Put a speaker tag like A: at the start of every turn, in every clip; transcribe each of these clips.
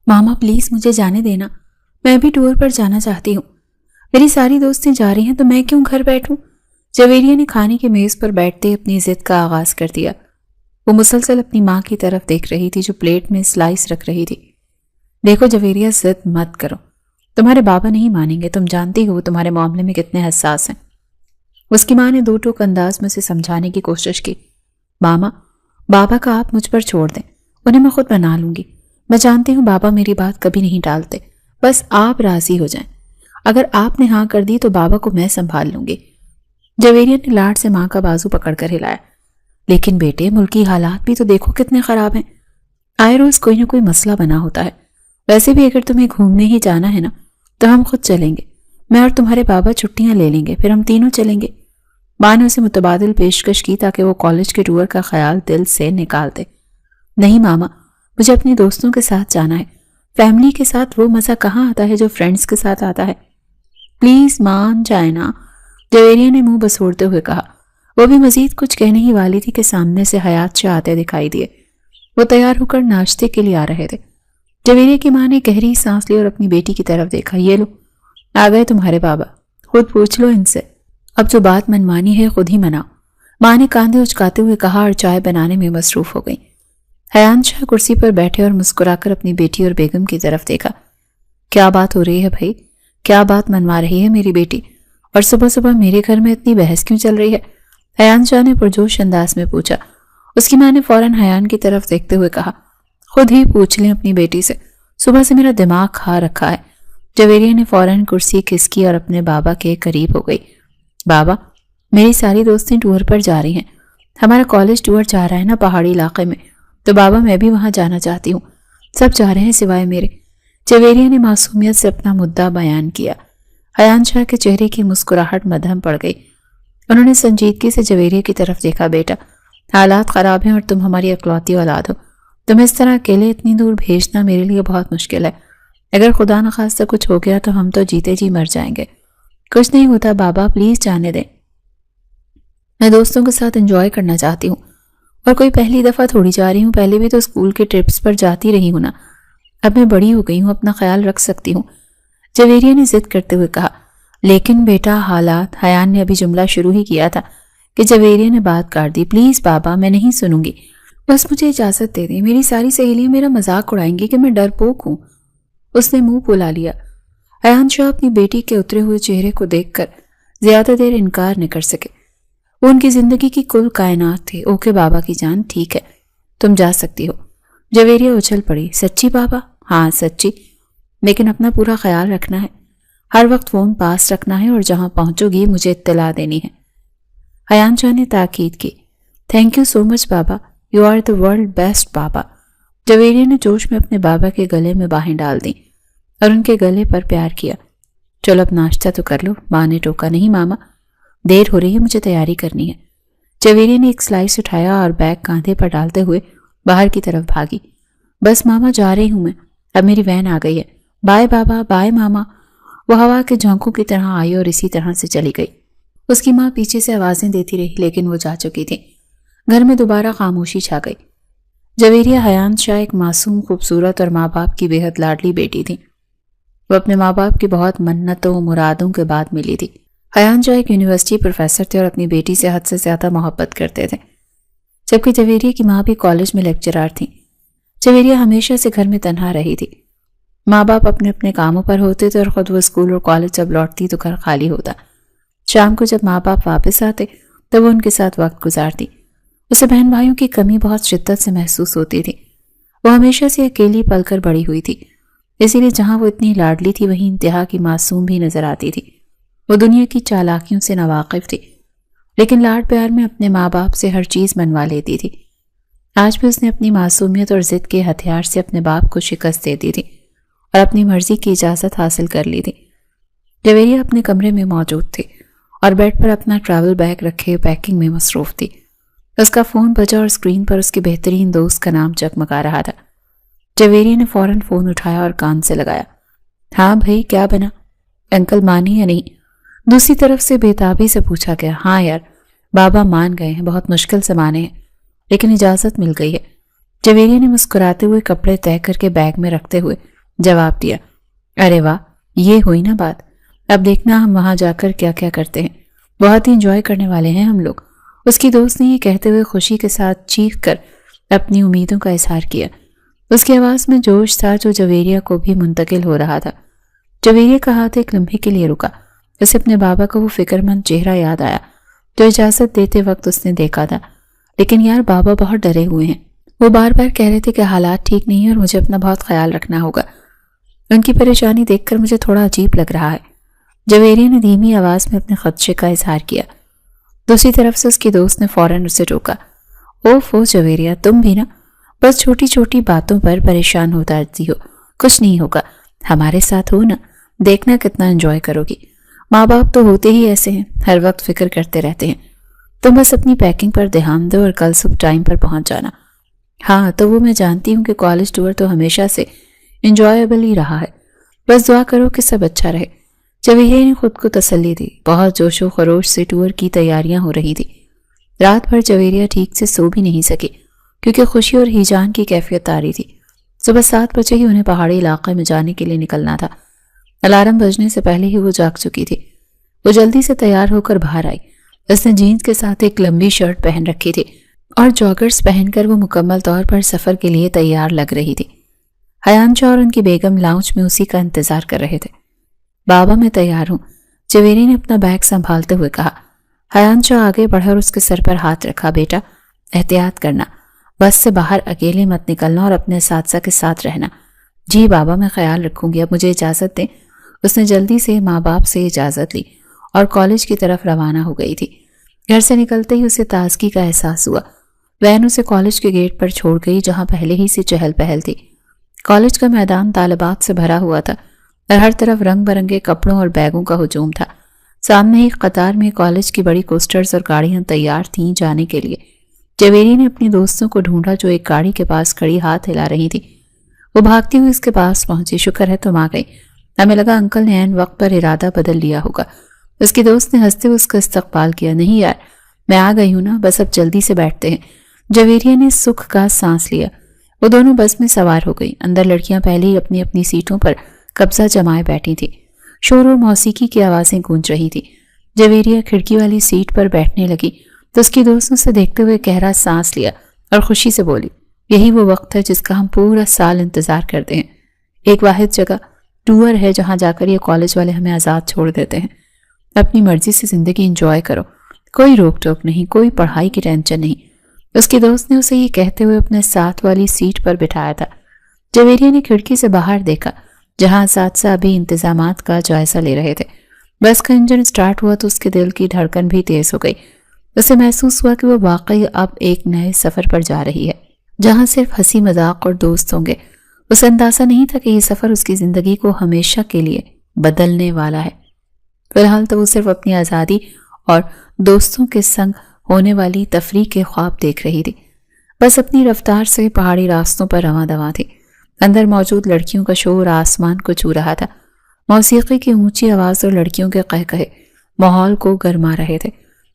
A: ماما please مجھے جانے دینا، میں بھی ٹور پر جانا چاہتی ہوں۔ میری ساری دوستیں جا رہی ہیں تو میں کیوں گھر بیٹھوں؟ جویریہ نے کھانے کی میز پر بیٹھتے اپنی ضد کا آغاز کر دیا۔ وہ مسلسل اپنی ماں کی طرف دیکھ رہی تھی جو پلیٹ میں سلائس رکھ رہی تھی۔ دیکھو جویریہ، ضد مت کرو، تمہارے بابا نہیں مانیں گے، تم جانتی ہو وہ تمہارے معاملے میں کتنے حساس ہیں۔ اس کی ماں نے دو ٹوک انداز میں سے سمجھانے کی کوشش کی۔ ماما، بابا کا آپ مجھ پر چھوڑ دیں، انہیں میں خود منا لوں گی۔ میں جانتی ہوں بابا میری بات کبھی نہیں ٹالتے، بس آپ راضی ہو جائیں۔ اگر آپ نے ہاں کر دی تو بابا کو میں سنبھال لوں گی۔ جویریہ نے لاڈ سے ماں کا بازو پکڑ کر ہلایا۔ لیکن بیٹے، ملکی حالات بھی تو دیکھو کتنے خراب ہیں، آئے روز کوئی نہ کوئی مسئلہ بنا ہوتا ہے۔ ویسے بھی اگر تمہیں گھومنے ہی جانا ہے نا تو ہم خود چلیں گے، میں اور تمہارے بابا چھٹیاں لے لیں گے، پھر ہم تینوں چلیں گے۔ ماں نے اسے متبادل پیشکش کی تاکہ وہ کالج کے ٹور کا خیال دل سے نکال دے۔ نہیں ماما، مجھے اپنی دوستوں کے ساتھ جانا ہے، فیملی کے ساتھ وہ مزہ کہاں آتا ہے جو فرینڈز کے ساتھ آتا ہے۔ پلیز مان جائے نا، جویریہ نے منہ بسوڑتے ہوئے کہا۔ وہ بھی مزید کچھ کہنے ہی والی تھی کہ سامنے سے حیات شاہ آتے دکھائی دیے۔ وہ تیار ہو کر ناشتے کے لیے آ رہے تھے۔ جویریہ کی ماں نے گہری سانس لی اور اپنی بیٹی کی طرف دیکھا۔ یہ لو، آ گئے تمہارے بابا، خود پوچھ لو ان سے، اب جو بات منوانی ہے خود ہی مناؤ۔ ماں نے کاندھے اچکاتے ہوئے کہا اور چائے بنانے میں مصروف ہو گئی۔ حیات شاہ کرسی پر بیٹھے اور مسکرا کر اپنی بیٹی اور بیگم کی طرف دیکھا۔ کیا بات ہو رہی ہے بھائی؟ کیا بات منوا رہی ہے میری بیٹی؟ اور صبح صبح میرے گھر میں اتنی بحث کیوں چل رہی ہے؟ حیات شاہ نے پرجوش انداز میں پوچھا۔ اس کی ماں نے فوراً حیات کی طرف دیکھتے ہوئے کہا، خود ہی پوچھ لیں اپنی بیٹی سے، صبح سے میرا دماغ کھا رکھا ہے۔ جویریہ نے فوراً کرسی کھسکی اور اپنے بابا کے قریب ہو گئی۔ بابا، میری ساری دوستیں ٹور پر جا رہی ہیں، ہمارا کالج ٹور جا رہا ہے نا پہاڑی علاقے میں، تو بابا میں بھی وہاں جانا چاہتی ہوں، سب جا رہے ہیں سوائے میرے۔ جویریہ نے معصومیت سے اپنا مدعا بیان کیا۔ حیات شاہ کے چہرے کی مسکراہٹ مدھم پڑ گئی۔ انہوں نے سنجیدگی سے جویریہ کی طرف دیکھا۔ بیٹا، حالات خراب ہیں اور تم ہماری اکلوتی اولاد ہو، تمہیں اس طرح اکیلے اتنی دور بھیجنا میرے لیے بہت مشکل ہے۔ اگر خدا نخواستہ کچھ ہو گیا تو ہم تو جیتے جی مر جائیں گے۔ کچھ نہیں ہوتا بابا، پلیز جانے دیں، میں دوستوں کے ساتھ انجوائے کرنا چاہتی ہوں، اور کوئی پہلی دفعہ تھوڑی جا رہی ہوں، پہلے بھی تو اسکول کے ٹرپس پر جاتی رہی ہوں نا، اب میں بڑی ہو گئی ہوں، اپنا خیال رکھ سکتی ہوں۔ جویریہ نے ضد کرتے ہوئے کہا۔ لیکن بیٹا حالات، حیات نے ابھی جملہ شروع ہی کیا تھا کہ جویریہ نے بات کاٹ دی۔ پلیز بابا، میں نہیں سنوں گی، بس مجھے اجازت دے دیں، میری ساری سہیلیاں میرا مذاق اڑائیں گی کہ میں ڈرپوک ہوں۔ اس نے منہ پھلا لیا۔ حیات شاہ اپنی بیٹی کے اترے ہوئے چہرے کو دیکھ کر زیادہ دیر انکار نہ کر سکے۔ وہ ان کی زندگی کی کل کائنات تھے۔ اوکے بابا کی جان، ٹھیک ہے، تم جا سکتی ہو۔ جویریہ اچھل پڑی۔ سچی بابا؟ ہاں سچی، لیکن اپنا پورا خیال رکھنا ہے، ہر وقت فون پاس رکھنا ہے، اور جہاں پہنچو گی مجھے اطلاع دینی ہے۔ حیات شاہ نے تاکید کی۔ تھینک یو سو مچ بابا، you are the world best بابا۔ جویریہ نے جوش میں اپنے بابا کے گلے میں باہیں ڈال دیں اور ان کے گلے پر پیار کیا۔ چلو اب ناشتہ تو کر لو، ماں نے ٹوکا۔ نہیں ماما، دیر ہو رہی ہے، مجھے تیاری کرنی ہے۔ جویریہ نے ایک سلائس اٹھایا اور بیگ کاندھے پر ڈالتے ہوئے باہر کی طرف بھاگی۔ بس ماما جا رہی ہوں میں، اب میری وین آ گئی ہے، بائے بابا، بائے ماما۔ وہ ہوا کے جھونکوں کی طرح آئی اور اسی طرح سے چلی گئی۔ اس کی ماں پیچھے سے آوازیں دیتی رہی لیکن وہ جا چکی تھی۔ گھر میں دوبارہ خاموشی چھا گئی۔ جویریہ حیات شاہ ایک معصوم، خوبصورت اور ماں باپ کی بے حد لاڈلی بیٹی تھی۔ وہ اپنے ماں باپ کی بہت منتوں و مرادوں کے بعد ملی تھی۔ حیات شاہ ایک یونیورسٹی پروفیسر تھے اور اپنی بیٹی سے حد سے زیادہ محبت کرتے تھے، جبکہ جویریہ کی ماں بھی کالج میں لیکچرار تھیں۔ جویریہ ہمیشہ سے گھر میں تنہا رہی تھی۔ ماں باپ اپنے اپنے کاموں پر ہوتے تھے اور خود وہ اسکول اور کالج جب لوٹتی تو گھر خالی ہوتا۔ شام کو جب ماں باپ واپس آتے تو وہ ان کے ساتھ وقت گزارتی۔ اسے بہن بھائیوں کی کمی بہت شدت سے محسوس ہوتی تھی۔ وہ ہمیشہ سے اکیلی پل کر بڑی ہوئی تھی، اسی لیے جہاں وہ اتنی لاڈلی تھی وہیں انتہا کی معصوم بھی نظر آتی تھی۔ وہ دنیا کی چالاکیوں سے ناواقف تھی، لیکن لاڈ پیار میں اپنے ماں باپ سے ہر چیز منوا لیتی تھی۔ آج بھی اس نے اپنی معصومیت اور ضد کے ہتھیار سے اپنے باپ کو شکست دے دی تھی اور اپنی مرضی کی اجازت حاصل کر لی تھی۔ جویریہ اپنے کمرے میں موجود تھی اور بیڈ پر اپنا ٹریول بیگ رکھے پیکنگ میں مصروف تھی۔ اس کا فون بجا اور اسکرین پر اس کے بہترین دوست کا نام جگمگا رہا تھا۔ جویریہ نے فوراً فون اٹھایا اور کان سے لگایا۔ ہاں بھائی، کیا بنا؟ انکل مانی یا نہیں؟ دوسری طرف سے بےتابی سے پوچھا گیا۔ ہاں یار، بابا مان گئے ہیں، بہت مشکل سے مانے ہیں، لیکن اجازت مل گئی ہے۔ جویریہ نے مسکراتے ہوئے کپڑے طے کر کے بیگ میں رکھتے ہوئے جواب دیا۔ ارے واہ، یہ ہوئی نا بات، اب دیکھنا ہم وہاں جا کر کیا کیا کرتے ہیں، بہت ہی انجوائے کرنے والے ہیں ہم لوگ۔ اس کی دوست نے یہ کہتے ہوئے خوشی کے ساتھ چیخ کر اپنی امیدوں کا اظہار کیا۔ اس کی آواز میں جوش تھا جو جویریہ کو بھی منتقل ہو رہا تھا۔ جویریہ کا ہاتھ ایک لمحے کے لیے رکا۔ اسے اپنے بابا کا وہ فکر مند چہرہ یاد آیا جو اجازت دیتے وقت اس نے دیکھا تھا، لیکن یار بابا بہت ڈرے ہوئے ہیں، وہ بار بار کہہ رہے تھے کہ حالات ٹھیک نہیں ہیں اور مجھے اپنا بہت خیال رکھنا ہوگا۔ ان کی پریشانی دیکھ کر مجھے تھوڑا عجیب لگ رہا ہے۔ جویریہ نے دھیمی آواز میں اپنے خدشے کا اظہار کیا۔ دوسری طرف سے اس کی دوست نے فوراً اسے روکا۔ اوفو جویریہ، تم بھی نا بس چھوٹی چھوٹی باتوں پر پریشان ہوتا رہتی ہو، کچھ نہیں ہوگا، ہمارے ساتھ ہو نا، دیکھنا کتنا انجوائے کرو گی۔ ماں باپ تو ہوتے ہی ایسے ہیں، ہر وقت فکر کرتے رہتے ہیں۔ تم بس اپنی پیکنگ پر دھیان دو اور کل صبح ٹائم پر پہنچ جانا۔ ہاں تو وہ میں جانتی ہوں کہ کالج ٹور تو ہمیشہ سے انجوائیبل ہی رہا ہے، بس دعا کرو کہ سب اچھا رہے۔ جویریہ نے خود کو تسلی دی۔ بہت جوش و خروش سے ٹور کی تیاریاں ہو رہی تھی۔ رات بھر جویریہ ٹھیک سے سو بھی نہیں سکی کیونکہ خوشی اور ہیجان کی کیفیت طاری تھی۔ صبح 7 بجے ہی انہیں پہاڑی علاقے میں جانے کے لیے نکلنا تھا۔ الارم بجنے سے پہلے ہی وہ جاگ چکی تھی۔ وہ جلدی سے تیار ہو کر باہر آئی۔ اس نے جینز کے ساتھ ایک لمبی شرٹ پہن رکھی تھی اور جاگرز پہن کر وہ مکمل طور پر سفر کے لیے تیار لگ رہی تھی۔ حیانشاہ اور ان کی بیگم لاؤنج میں اسی کا انتظار کر رہے تھے۔ بابا میں تیار ہوں، جویریہ نے اپنا بیگ سنبھالتے ہوئے کہا۔ حیانشاہ آگے بڑھا اور اس کے سر پر ہاتھ رکھا۔ بیٹا احتیاط کرنا، بس سے باہر اکیلے مت نکلنا اور اپنے اساتذہ کے ساتھ رہنا۔ جی بابا میں خیال رکھوں گی، اب مجھے اجازت دیں۔ اس نے جلدی سے ماں باپ سے اجازت لی اور کالج کی طرف روانہ ہو گئی تھی۔ گھر سے نکلتے ہی اسے تازگی کا احساس ہوا۔ وین اسے کالج کے گیٹ پر چھوڑ گئی جہاں پہلے ہی سے چہل پہل تھی۔ کالج کا میدان طالبات سے بھرا ہوا تھا اور ہر طرف رنگ برنگے کپڑوں اور بیگوں کا ہجوم تھا۔ سامنے ایک قطار میں کالج کی بڑی کوسٹرز اور گاڑیاں تیار تھیں جانے کے لیے۔ جویریہ نے اپنی دوستوں کو ڈھونڈا جو ایک گاڑی کے پاس کھڑی ہاتھ ہلا رہی تھی۔ وہ بھاگتی ہوئی اس کے پاس پہنچی۔ شکر ہے تم آ گئی، ہمیں لگا انکل نے عین وقت پر ارادہ بدل لیا ہوگا۔ اس کی دوست نے ہنستے ہوئے اس کا استقبال کیا۔ نہیں یار، میں آ گئی ہوں نا، بس اب جلدی سے بیٹھتے ہیں۔ جویریہ نے سکھ کا سانس لیا۔ وہ دونوں بس میں سوار ہو گئی۔ اندر لڑکیاں پہلے ہی اپنی اپنی سیٹوں پر قبضہ جمائے بیٹھی تھی۔ شور اور موسیقی کی آوازیں گونج رہی تھی۔ جویریہ کھڑکی والی سیٹ پر بیٹھنے لگی تو اس کی دوست اسے دیکھتے ہوئے گہرا سانس لیا اور خوشی سے بولی، یہی وہ وقت ہے جس کا ہم پورا سال انتظار کرتے ہیں۔ ایک واحد جگہ ٹور ہے جہاں جا کر یہ کالج والے ہمیں آزاد چھوڑ دیتے ہیں۔ اپنی مرضی سے زندگی انجوائے کرو، کوئی روک ٹوک نہیں، کوئی پڑھائی کی ٹینشن نہیں۔ اس کی دوست نے اسے یہ کہتے ہوئے اپنے ساتھ والی سیٹ پر بٹھایا تھا۔ جویریہ نے کھڑکی سے باہر دیکھا جہاں اساتذہ ابھی انتظامات کا جائزہ لے رہے تھے۔ بس کا انجن سٹارٹ ہوا تو اس کے دل کی دھڑکن بھی تیز ہو گئی۔ اسے محسوس ہوا کہ وہ واقعی اب ایک نئے سفر پر جا رہی ہے جہاں صرف ہنسی مذاق اور دوست ہوں گے۔ اسے اندازہ نہیں تھا کہ یہ سفر اس کی زندگی کو ہمیشہ کے لیے بدلنے والا ہے۔ فی الحال تو وہ صرف اپنی آزادی اور دوستوں کے سنگ ہونے والی تفریح کے خواب دیکھ رہی تھی۔ بس اپنی رفتار سے پہاڑی راستوں پر رواں دواں تھی۔ اندر موجود لڑکیوں کا شور آسمان کو چھو رہا تھا۔ موسیقی کی اونچی آواز اور لڑکیوں کے قہقہے ماحول کو گرما رہے تھے،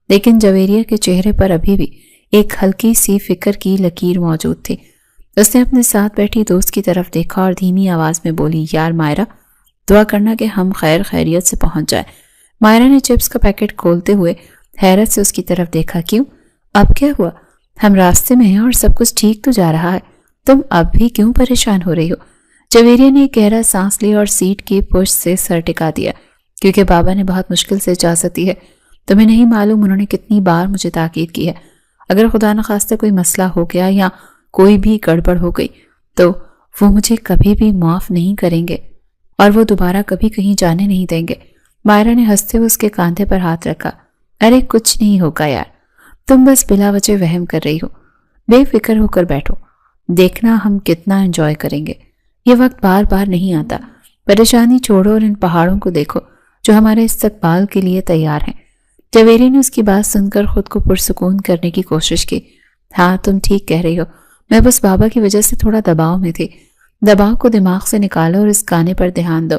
A: لیکن جویریہ کے چہرے پر ابھی بھی ایک ہلکی سی فکر کی لکیر موجود تھی۔ اس نے اپنے ساتھ بیٹھی دوست کی طرف دیکھا اور دھیمی آواز میں بولی، یار مائرہ، دعا کرنا کہ ہم خیر خیریت سے پہنچ جائیں۔ مائرہ نے چپس کا پیکٹ کھولتے ہوئے حیرت سے اس کی طرف دیکھا۔ کیوں؟ اب کیا ہوا؟ ہم راستے میں ہیں اور سب کچھ ٹھیک تو جا رہا ہے، تم اب بھی کیوں پریشان ہو رہی ہو؟ جویریہ نے ایک گہرا سانس لیا اور سیٹ کی پشت سے سر ٹکا دیا۔ کیونکہ بابا نے بہت مشکل سے اجازت دی ہے، تمہیں نہیں معلوم انہوں نے کتنی بار مجھے تاکید کی ہے۔ اگر خدا نخواستہ کوئی مسئلہ ہو گیا یا کوئی بھی گڑبڑ ہو گئی تو وہ مجھے کبھی بھی معاف نہیں کریں گے اور وہ دوبارہ کبھی کہیں جانے نہیں دیں گے۔ مائرہ نے ہنستے ہوئے اس کے کاندھے پر ہاتھ رکھا۔ ارے کچھ نہیں ہوگا یار، تم بس بلا وجہ وہم کر رہی ہو، بے فکر ہو کر بیٹھو، دیکھنا ہم کتنا انجوائے کریں گے۔ یہ وقت بار بار نہیں آتا، پریشانی چھوڑو اور ان پہاڑوں کو دیکھو جو ہمارے استقبال کے لیے تیار ہیں۔ جویریہ نے اس کی بات سن کر خود کو پرسکون کرنے کی کوشش کی۔ ہاں تم ٹھیک کہہ رہی ہو، میں بس بابا کی وجہ سے تھوڑا دباؤ میں تھی۔ دباؤ کو دماغ سے نکالو اور اس گانے پر دھیان دو۔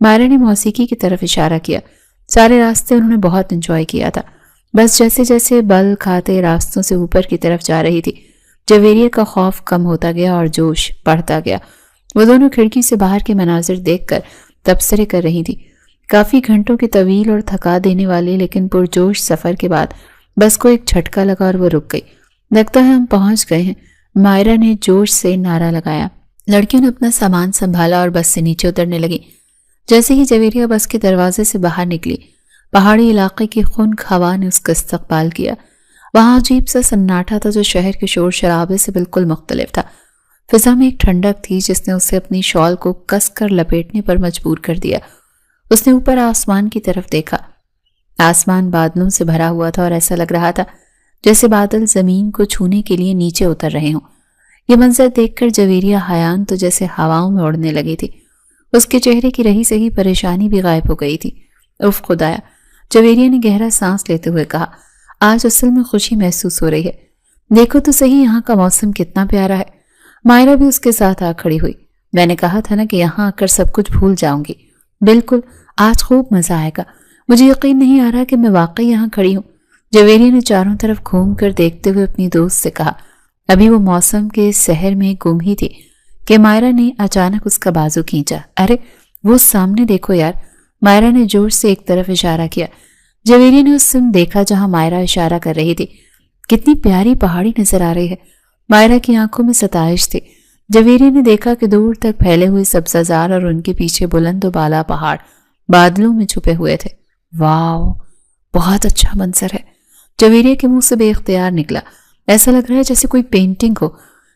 A: مائرہ نے موسیقی کی طرف اشارہ کیا۔ سارے راستے انہوں نے بہت انجوائے کیا تھا۔ بس جیسے جیسے بل کھاتے راستوں سے اوپر کی طرف جا رہی تھی، جویریہ کا خوف کم ہوتا گیا اور جوش بڑھتا گیا۔ وہ دونوں کھڑکی سے باہر کے مناظر دیکھ کر تبصرے کر رہی تھی۔ کافی گھنٹوں کے طویل اور تھکا دینے والے لیکن پرجوش سفر کے بعد بس کو ایک جھٹکا لگا اور وہ رک گئی۔ لگتا ہے ہم پہنچ گئے ہیں، مائرہ نے جوش سے نعرہ لگایا۔ لڑکیوں نے اپنا سامان سنبھالا اور بس سے نیچے اترنے لگی۔ جیسے ہی جویریہ بس کے دروازے سے باہر نکلی، پہاڑی علاقے کی خنک ہوا نے اس کا استقبال کیا۔ وہاں عجیب سا سناٹا تھا جو شہر کے شور شرابے سے بالکل مختلف تھا۔ فضا میں ایک ٹھنڈک تھی جس نے اسے اپنی شال کو کس کر لپیٹنے پر مجبور کر دیا۔ اس نے اوپر آسمان کی طرف دیکھا۔ آسمان بادلوں سے بھرا ہوا تھا اور ایسا لگ رہا تھا جیسے بادل زمین کو چھونے کے لیے نیچے اتر رہے ہوں۔ یہ منظر دیکھ کر جویریہ حیران تو جیسے ہواؤں میں اڑنے لگی تھی۔ اس کے چہرے کی رہی سہی پریشانی بھی غائب ہو گئی تھی۔ اف خدایا، جویریہ نے گہرا سانس لیتے ہوئے کہا، آج اصل میں خوشی محسوس ہو رہی ہے۔ دیکھو تو صحیح یہاں کا موسم کتنا پیارا ہے۔ مائرہ بھی اس کے ساتھ آ کھڑی ہوئی۔ میں نے کہا تھا نا کہ یہاں آ کر سب کچھ بھول جاؤں گی۔ بالکل، آج خوب مزہ آئے گا۔ مجھے یقین نہیں آ رہا کہ میں واقعی یہاں کھڑی ہوں۔ جویریہ نے چاروں طرف گھوم کر دیکھتے ہوئے اپنی دوست سے کہا۔ ابھی وہ موسم کے سحر میں گم ہی تھی کہ مائرہ نے اچانک اس کا بازو کھینچا۔ ارے وہ سامنے دیکھو یار، مائرہ نے جوش سے ایک طرف اشارہ کیا۔ جویریہ نے اس سمت دیکھا جہاں مائرہ اشارہ کر رہی تھی۔ کتنی پیاری پہاڑی نظر آ رہی ہے۔ مائرہ کی آنکھوں میں ستائش تھی۔ جویریہ نے دیکھا کہ دور تک پھیلے ہوئے سبزہ اور ان کے پیچھے بلند و بالا پہاڑ بادلوں میں چھپے ہوئے تھے۔ واو، بہت اچھا منظر ہے۔ جویریہ کے منہ سے بے اختیار نکلا۔ ایسا لگ رہا ہے جیسے کوئی پینٹنگ ہو۔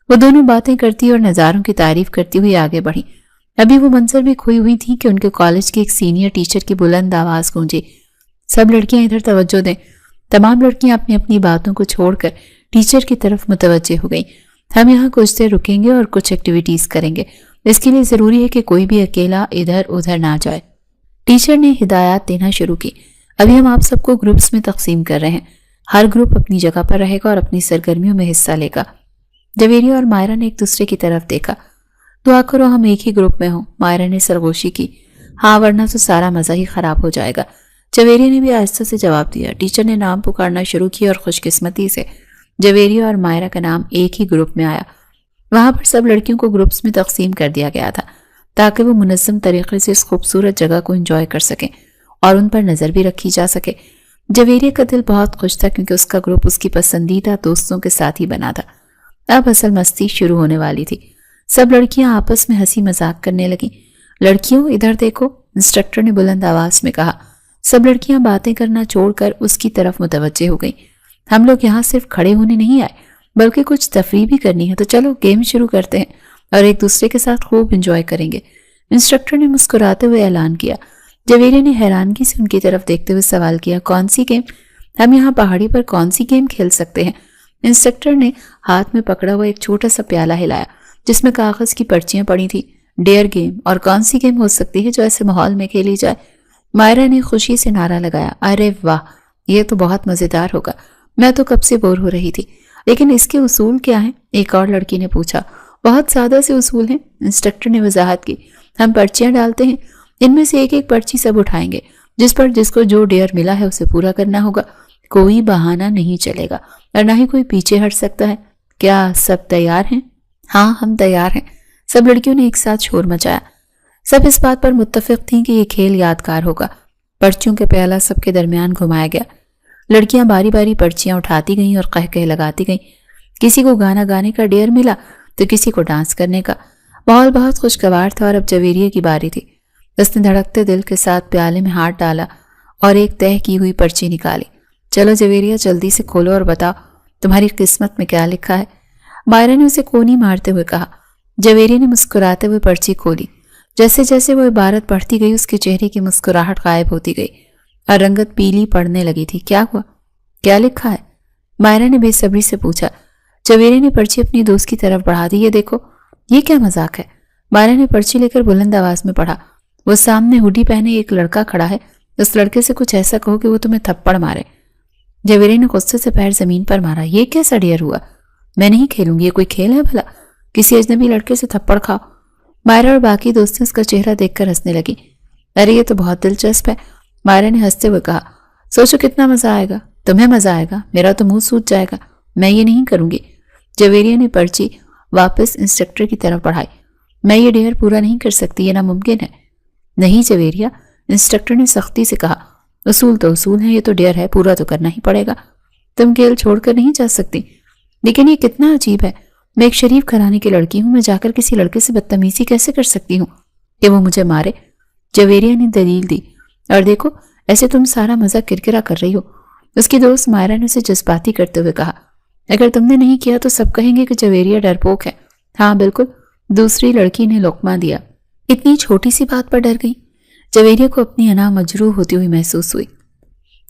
A: وہ دونوں باتیں کرتی اور نظاروں کی تعریف کرتی ہوئی آگے بڑھی۔ ابھی وہ منظر بھی کھوئی ہوئی تھی کہ ان کے کالج کی ایک سینئر ٹیچر کی بلند آواز گونجی، سب لڑکیاں ادھر توجہ دیں۔ تمام لڑکیاں اپنی اپنی باتوں کو چھوڑ کر ٹیچر کی طرف متوجہ ہو گئیں۔ ہم یہاں کچھ دیر رکیں گے اور کچھ ایکٹیویٹیز کریں گے۔ اس کے لیے ضروری ہے کہ کوئی بھی اکیلا ادھر ادھر نہ جائے۔ ٹیچر نے ہدایات دینا شروع کی۔ ابھی ہم آپ سب کو گروپس میں تقسیم کر رہے ہیں۔ ہر گروپ اپنی جگہ پر رہے گا اور اپنی سرگرمیوں میں حصہ لے گا۔ جویریہ اور مائرہ نے ایک دوسرے کی طرف دیکھا۔ دعا کرو ہم ایک ہی گروپ میں ہوں، مائرہ نے سرگوشی کی۔ ہاں، ورنہ تو سارا مزہ ہی خراب ہو جائے گا۔ جویریہ نے بھی آہستہ سے جواب دیا۔ ٹیچر نے نام پکارنا شروع کیا اور خوش قسمتی سے جویریہ اور مائرہ کا نام ایک ہی گروپ میں آیا۔ وہاں پر سب لڑکیوں کو گروپس میں تقسیم کر دیا گیا تھا تاکہ وہ منظم طریقے سے اس خوبصورت جگہ کو انجوائے کر سکیں اور ان پر نظر بھی رکھی جا سکے۔ جویریہ کا دل بہت خوش تھا کیونکہ اس کا گروپ اس کی پسندیدہ دوستوں کے ساتھ ہی بنا تھا۔ اب اصل مستی شروع ہونے والی تھی۔ سب لڑکیاں آپس میں ہنسی مذاق کرنے لگیں۔ لڑکیوں ادھر دیکھو، انسٹرکٹر نے بلند آواز میں کہا۔ سب لڑکیاں باتیں کرنا چھوڑ کر اس کی طرف متوجہ ہو گئیں۔ ہم لوگ یہاں صرف کھڑے ہونے نہیں آئے بلکہ کچھ تفریح بھی کرنی ہے، تو چلو گیم شروع کرتے ہیں اور ایک دوسرے کے ساتھ خوب انجوائے کریں گے، انسٹرکٹر نے مسکراتے ہوئے اعلان کیا۔ جویریہ نے حیرانگی سے ان کی طرف دیکھتے ہوئے سوال کیا، کون سی گیم؟ ہم یہاں پہاڑی پر کون سی گیم کھیل سکتے ہیں؟ انسٹرکٹر نے ہاتھ میں پکڑا ہوا ایک چھوٹا سا پیالہ ہلایا جس میں کاغذ کی پرچیاں پڑی تھی۔ ڈیئر گیم، اور کون سی گیم ہو سکتی ہے جو ایسے ماحول میں کھیلی جائے؟ مائرہ نے خوشی سے نعرہ لگایا، ارے واہ، یہ تو بہت مزیدار ہوگا، میں تو کب سے بور ہو رہی تھی۔ لیکن اس کے اصول کیا ہیں؟ ایک اور لڑکی نے پوچھا۔ بہت سادہ سے اصول ہیں، انسٹرکٹر نے وضاحت کی۔ ہم پرچیاں ڈالتے ہیں، ان میں سے ایک ایک پرچی سب اٹھائیں گے، جس کو جو ڈیئر ملا ہے اسے پورا کرنا ہوگا۔ کوئی بہانہ نہیں چلے گا اور نہ ہی کوئی پیچھے ہٹ سکتا ہے۔ کیا سب تیار ہیں؟ ہاں، ہم تیار ہیں، سب لڑکیوں نے ایک ساتھ شور مچایا۔ سب اس بات پر متفق تھیں کہ یہ کھیل یادگار ہوگا۔ پرچیوں کے پیالہ سب کے درمیان گھمایا گیا۔ لڑکیاں باری باری پرچیاں اٹھاتی گئیں اور قہقہ لگاتی گئیں۔ کسی کو گانا گانے کا ڈیئر ملا تو کسی کو ڈانس کرنے کا۔ ماحول بہت خوشگوار تھا اور اب جویریہ کی باری تھی۔ اس نے دھڑکتے دل کے ساتھ پیالے میں ہاتھ ڈالا اور ایک طے کی ہوئی پرچی نکالی۔ چلو جویریہ، جلدی سے کھولو اور بتاؤ تمہاری قسمت میں کیا لکھا ہے؟ مائرہ نے اسے کونی مارتے ہوئے کہا۔ جویریہ نے مسکراتے ہوئے پرچی کھولی۔ جیسے جیسے وہ عبارت پڑھتی گئی اس کے چہرے کی مسکراہٹ غائب ہوتی گئی اور رنگت پیلی پڑنے لگی تھی۔ کیا ہوا؟ کیا لکھا ہے؟ مائرہ نے بے صبری سے پوچھا۔ جویریہ نے پرچی اپنی دوست کی طرف بڑھا دی۔ یہ دیکھو، یہ کیا مذاق ہے؟ مائرہ نے پرچی لے کر بلند آواز میں پڑھا۔ وہ سامنے ہوڈی پہنے ایک لڑکا کھڑا ہے، اس لڑکے سے کچھ ایسا کہو کہ وہ تمہیں تھپڑ مارے۔ جویریہ نے غصے سے پیر زمین پر مارا۔ یہ کیسا ڈیئر ہوا؟ میں نہیں کھیلوں گی، یہ کوئی کھیل ہے بھلا؟ کسی اجنبی لڑکے سے تھپڑ کھاؤ۔ مائرہ اور باقی دوستیں اس کا چہرہ دیکھ کر ہنسنے لگی۔ ارے یہ تو بہت دلچسپ ہے، مائرہ نے ہنستے ہوئے کہا۔ سوچو کتنا مزہ آئے گا۔ تمہیں مزہ آئے گا، میرا تو منہ سوج جائے گا، میں یہ نہیں کروں گی۔ جویریہ نے پرچی واپس انسٹرکٹر کی طرف بڑھائی۔ میں یہ ڈیئر پورا نہیں کر سکتی، یہ ناممکن ہے۔ نہیں جویریہ، انسٹرکٹر نے سختی سے کہا، اصول تو اصول ہیں، یہ تو ڈیئر ہے، پورا تو کرنا ہی پڑے گا، تم کھیل چھوڑ کر نہیں جا سکتی۔ لیکن یہ کتنا عجیب ہے، میں ایک شریف گھرانے کی لڑکی ہوں، میں جا کر کسی لڑکے سے بدتمیزی کیسے کر سکتی ہوں کہ وہ مجھے مارے؟ جویریہ نے دلیل دی، اور دیکھو ایسے تم سارا مزہ کرکرا کر رہی ہو۔ اس کی دوست مائرہ نے اسے جذباتی کرتے ہوئے کہا، اگر تم نے نہیں کیا تو سب کہیں گے کہ جویریہ ڈرپوک ہے۔ ہاں بالکل، دوسری لڑکی نے لقمہ دیا۔ اتنی چھوٹی سی بات پر ڈر گئی؟ جویریہ کو اپنی انا مجروح ہوتی ہوئی محسوس ہوئی۔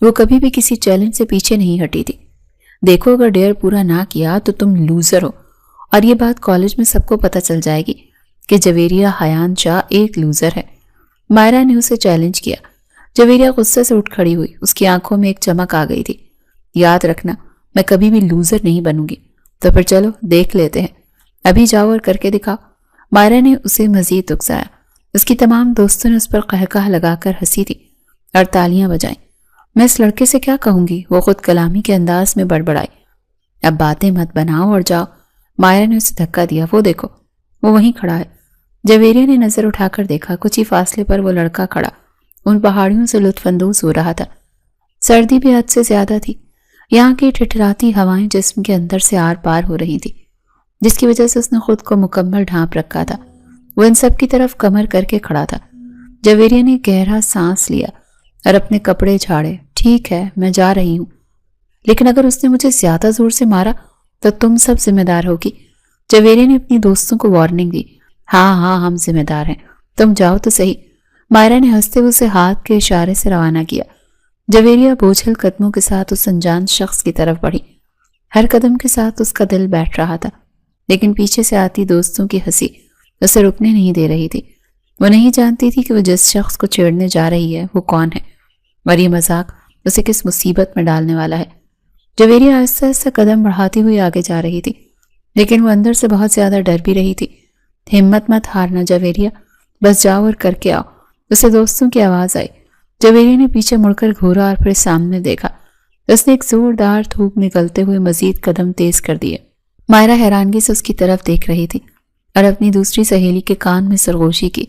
A: وہ کبھی بھی کسی چیلنج سے پیچھے نہیں ہٹی تھی۔ دیکھو اگر ڈیئر پورا نہ کیا تو تم لوزر ہو، اور یہ بات کالج میں سب کو پتہ چل جائے گی کہ جویریہ حیان شاہ ایک لوزر ہے۔ مائرہ نے اسے چیلنج کیا۔ جویریہ غصے سے اٹھ کھڑی ہوئی، اس کی آنکھوں میں ایک چمک آ گئی تھی۔ یاد رکھنا، میں کبھی بھی لوزر نہیں بنوں گی۔ تو پھر چلو دیکھ لیتے ہیں، ابھی جاؤ اور کر کے دکھاؤ۔ مائرہ نے اسے مزید اکسایا۔ اس کی تمام دوستوں نے اس پر قہقہ لگا کر ہنسی تھی اور تالیاں بجائیں۔ میں اس لڑکے سے کیا کہوں گی؟ وہ خود کلامی کے انداز میں بڑبڑائی۔ اب باتیں مت بناؤ اور جاؤ۔ مائرہ نے اسے دھکا دیا، وہ دیکھو وہ وہیں کھڑا ہے۔ جویریہ نے نظر اٹھا کر دیکھا، کچھ ہی فاصلے پر وہ لڑکا کھڑا ان پہاڑیوں سے لطف اندوز ہو رہا تھا۔ سردی بھی حد سے زیادہ تھی، یہاں کی ٹھٹھراتی ہوائیں جسم کے اندر سے آر پار ہو رہی تھی، جس کی وجہ سے اس نے خود کو مکمل ڈھانپ رکھا تھا۔ وہ ان سب کی طرف کمر کر کے کھڑا تھا۔ جویریہ نے گہرا سانس لیا اور اپنے کپڑے جھاڑے۔ ٹھیک ہے، میں جا رہی ہوں، لیکن اگر اس نے مجھے زیادہ زور سے مارا تو تم سب ذمہ دار ہوگی۔ جویریہ نے اپنی دوستوں کو وارننگ دی۔ ہاں ہاں، ہم ذمہ دار ہیں، تم جاؤ تو صحیح۔ مائرہ نے ہنستے ہوئے اسے ہاتھ کے اشارے سے روانہ کیا۔ جویریہ بوجھل قدموں کے ساتھ اس انجان شخص کی طرف بڑھی۔ ہر قدم کے ساتھ اس کا دل بیٹھ رہا تھا، لیکن پیچھے سے آتی دوستوں کی ہنسی اسے رکنے نہیں دے رہی تھی۔ وہ نہیں جانتی تھی کہ وہ جس شخص کو چھیڑنے جا رہی ہے وہ کون ہے، اور یہ مذاق اسے کس مصیبت میں ڈالنے والا ہے۔ جویریہ آہستہ آہستہ قدم بڑھاتی ہوئی آگے جا رہی تھی، لیکن وہ اندر سے بہت زیادہ ڈر بھی رہی تھی۔ ہمت مت ہارنا جویریہ، بس جاؤ اور کر کے آؤ۔ اسے دوستوں کی آواز آئی۔ جویریہ نے پیچھے مڑ کر گھورا اور پھر سامنے دیکھا۔ اس نے ایک زوردار تھوک نکلتے ہوئے مزید قدم تیز کر دیے۔ مائرہ حیرانگی سے اس کی طرف دیکھ رہی تھی اور اپنی دوسری سہیلی کے کان میں سرگوشی کی۔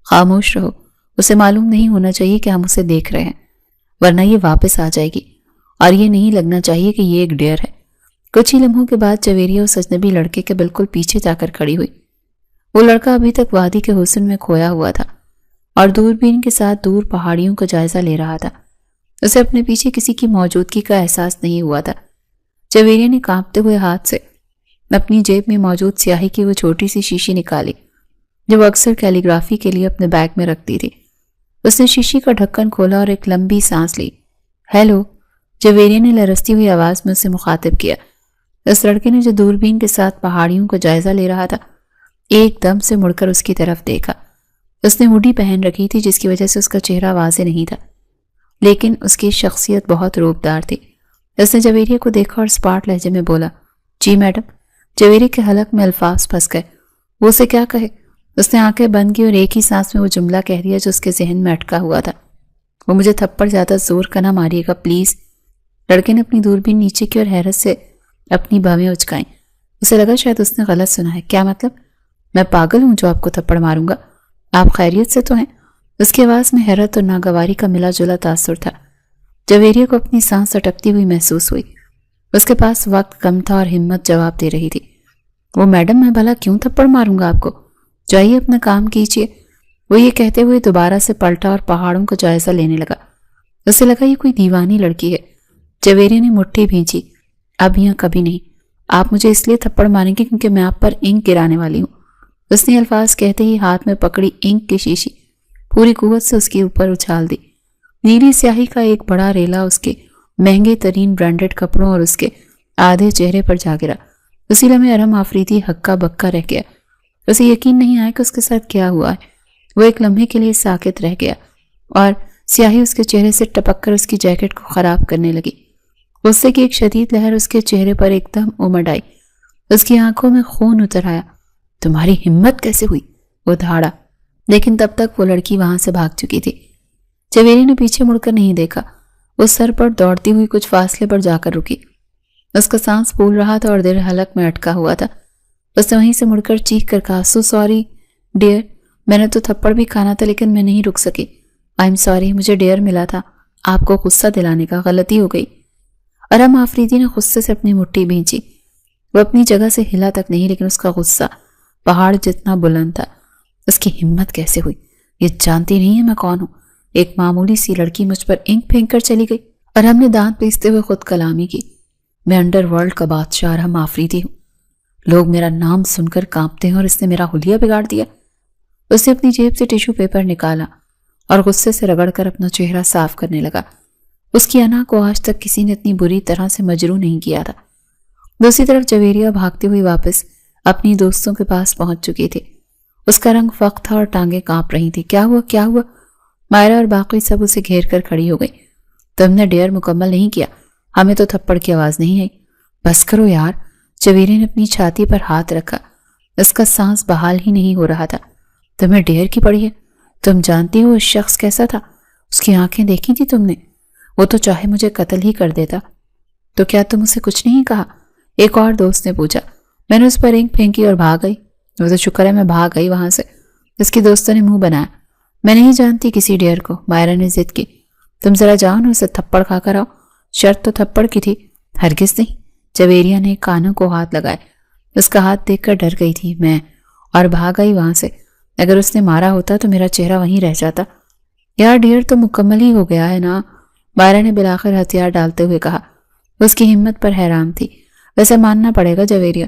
A: خاموش رہو، اسے معلوم نہیں ہونا چاہیے کہ ہم اسے دیکھ رہے ہیں، ورنہ یہ واپس آ جائے گی، اور یہ نہیں لگنا چاہیے کہ یہ ایک ڈیر ہے۔ کچھ ہی لمحوں کے بعد جویریہ اس اجنبی لڑکے کے بالکل پیچھے جا کر کھڑی ہوئی۔ وہ لڑکا ابھی تک وادی کے حسن میں کھویا ہوا تھا اور دوربین کے ساتھ دور پہاڑیوں کا جائزہ لے رہا تھا۔ اسے اپنے پیچھے کسی کی موجودگی کا احساس نہیں ہوا تھا۔ جویریہ نے کانپتے ہوئے ہاتھ سے اپنی جیب میں موجود سیاہی کی وہ چھوٹی سی شیشی نکالی جو وہ اکثر کیلیگرافی کے لیے اپنے بیگ میں رکھتی تھی۔ اس نے شیشی کا ڈھکن کھولا اور ایک لمبی سانس لی۔ ہیلو، جویریہ نے لرزتی ہوئی آواز میں اسے مخاطب کیا۔ اس لڑکے نے جو دوربین کے ساتھ پہاڑیوں کا جائزہ لے رہا تھا ایک دم سے مڑ کر اس کی طرف دیکھا۔ اس نے ہوڈی پہن رکھی تھی جس کی وجہ سے اس کا چہرہ واضح نہیں تھا، لیکن اس کی شخصیت بہت روبدار تھی۔ اس نے جویریہ کو دیکھا اور سپاٹ لہجے میں بولا، جی میڈم۔ جویریہ کے حلق میں الفاظ پھنس گئے، وہ اسے کیا کہے۔ اس نے آنکھیں بند کی اور ایک ہی سانس میں وہ جملہ کہہ دیا جو اس کے ذہن میں اٹکا ہوا تھا، وہ مجھے تھپڑ زیادہ زور کا نہ ماریے گا پلیز۔ لڑکے نے اپنی دوربین نیچے کی اور حیرت سے اپنی بھویں اچکائیں۔ اسے لگا شاید اس نے غلط سنا ہے۔ کیا مطلب؟ میں پاگل ہوں جو آپ کو تھپڑ ماروں گا؟ آپ خیریت سے تو ہیں؟ اس کی آواز میں حیرت اور ناگواری کا ملا جلا تاثر تھا۔ جویریہ کو اپنی سانس اٹکتی ہوئی محسوس ہوئی۔ اس کے پاس وقت کم تھا اور ہمت جواب دے رہی تھی۔ وہ میڈم، میں بھلا کیوں تھپڑ ماروں گا آپ کو؟ جائیے اپنا کام کیجیے۔ وہ یہ کہتے ہوئے دوبارہ سے پلٹا اور پہاڑوں کا جائزہ لینے لگا۔ اسے لگا یہ کوئی دیوانی لڑکی ہے۔ جویریہ نے مٹھی بھینچی۔ اب یہاں کبھی نہیں، آپ مجھے اس لیے تھپڑ ماریں گے کیونکہ میں آپ پر انک گرانے والی ہوں۔ اس نے الفاظ کہتے ہی ہاتھ میں پکڑی انک کی شیشی پوری قوت سے اس کے اوپر اچھال دی۔ نیلی سیاہی کا ایک بڑا ریلا اس کے مہنگے ترین برانڈڈ کپڑوں اور اس کے آدھے چہرے پر جا گرا۔ اسی لمحے ارم آفریدی ہکا بکا رہ گیا۔ اسے یقین نہیں آیا کہ اس کے ساتھ کیا ہوا ہے۔ وہ ایک لمحے کے لیے ساکت رہ گیا اور سیاہی اس کے چہرے سے ٹپک کر اس کی جیکٹ کو خراب کرنے لگی۔ غصے کی ایک شدید لہر اس کے چہرے پر ایک دم امڑ آئی۔ اس کی آنکھوں میں خون اتر آیا۔ تمہاری ہمت کیسے ہوئی؟ وہ دھاڑا، لیکن تب تک وہ لڑکی وہاں سے بھاگ چکی تھی۔ جویریہ نے پیچھے مڑ کر نہیں دیکھا۔ وہ سر پر دوڑتی ہوئی کچھ فاصلے پر جا کر رکی۔ اس کا سانس پھول رہا تھا اور دل حلق میں اٹکا ہوا تھا۔ اس نے وہیں سے مڑ کر چیخ کر کہا، سو سوری ڈیئر، میں نے تو تھپڑ بھی کھانا تھا لیکن میں نہیں رک سکی. آئی ایم سوری، مجھے ڈیئر ملا تھا، آپ کو غصہ دلانے کا، غلطی ہو گئی. ارحم آفریدی نے غصے سے اپنی مٹھی بھینچی. وہ اپنی جگہ سے ہلا تک نہیں، لیکن اس کا غصہ پہاڑ جتنا بلند تھا. اس کی ہمت کیسے ہوئی؟ یہ جانتی نہیں ہے میں کون ہوں؟ ایک معمولی سی لڑکی مجھ پر اینک پھینک کر چلی گئی. ارحم نے دانت پیستے ہوئے خود کلامی کی. میں انڈر ورلڈ کا بادشاہ ارحم آفریدی ہوں. لوگ میرا نام سن کر کانپتے ہیں اور اس نے میرا حلیہ بگاڑ دیا. اس نے اپنی جیب سے ٹیشو پیپر نکالا اور غصے سے رگڑ کر اپنا چہرہ صاف کرنے لگا. اس کی انا کو آج تک کسی نے اتنی بری طرح سے مجروح نہیں کیا تھا. دوسری طرف جویریہ بھاگتی ہوئی واپس اپنی دوستوں کے پاس پہنچ چکی تھی. اس کا رنگ فخ تھا اور ٹانگیں کانپ رہی تھی. کیا ہوا کیا ہوا؟ مائرہ اور باقی سب اسے گھیر کر کھڑی ہو گئی. تم نے ڈیئر مکمل نہیں کیا، ہمیں تو تھپڑ کی آواز نہیں آئی. بس کرو یار. جویریہ نے اپنی چھاتی پر ہاتھ رکھا. اس کا سانس بحال ہی نہیں ہو رہا تھا. تمہیں ڈیئر کی پڑی ہے؟ تم جانتی ہو اس شخص کیسا تھا؟ اس کی آنکھیں دیکھی تھی تم نے؟ وہ تو چاہے مجھے قتل ہی کر دیتا. تو کیا تم اسے کچھ نہیں کہا؟ ایک اور دوست نے پوچھا. میں نے اس پر اینک پھینکی اور بھاگ گئی. وہ تو شکر ہے میں بھاگ گئی وہاں سے. اس کی دوستوں نے منہ بنایا. میں نہیں جانتی کسی ڈیئر کو. مائرہ نے ضد کی. تم ذرا جاؤ نا، اسے تھپڑ کھا کر آؤ. شرط تو تھپڑ کی تھی. ہرگز نہیں. جویریہ نے کانوں کو ہاتھ لگائے. اس کا ہاتھ دیکھ کر ڈر گئی تھی میں اور بھاگ گئی وہاں سے. اگر اس نے مارا ہوتا تو میرا چہرہ وہیں رہ جاتا. یار ڈیئر تو مکمل ہی ہو گیا ہے نا، مائرہ نے بلاخر ہتھیار ڈالتے ہوئے کہا. اس کی ہمت پر حیران تھی. ویسے ماننا پڑے گا جویریہ،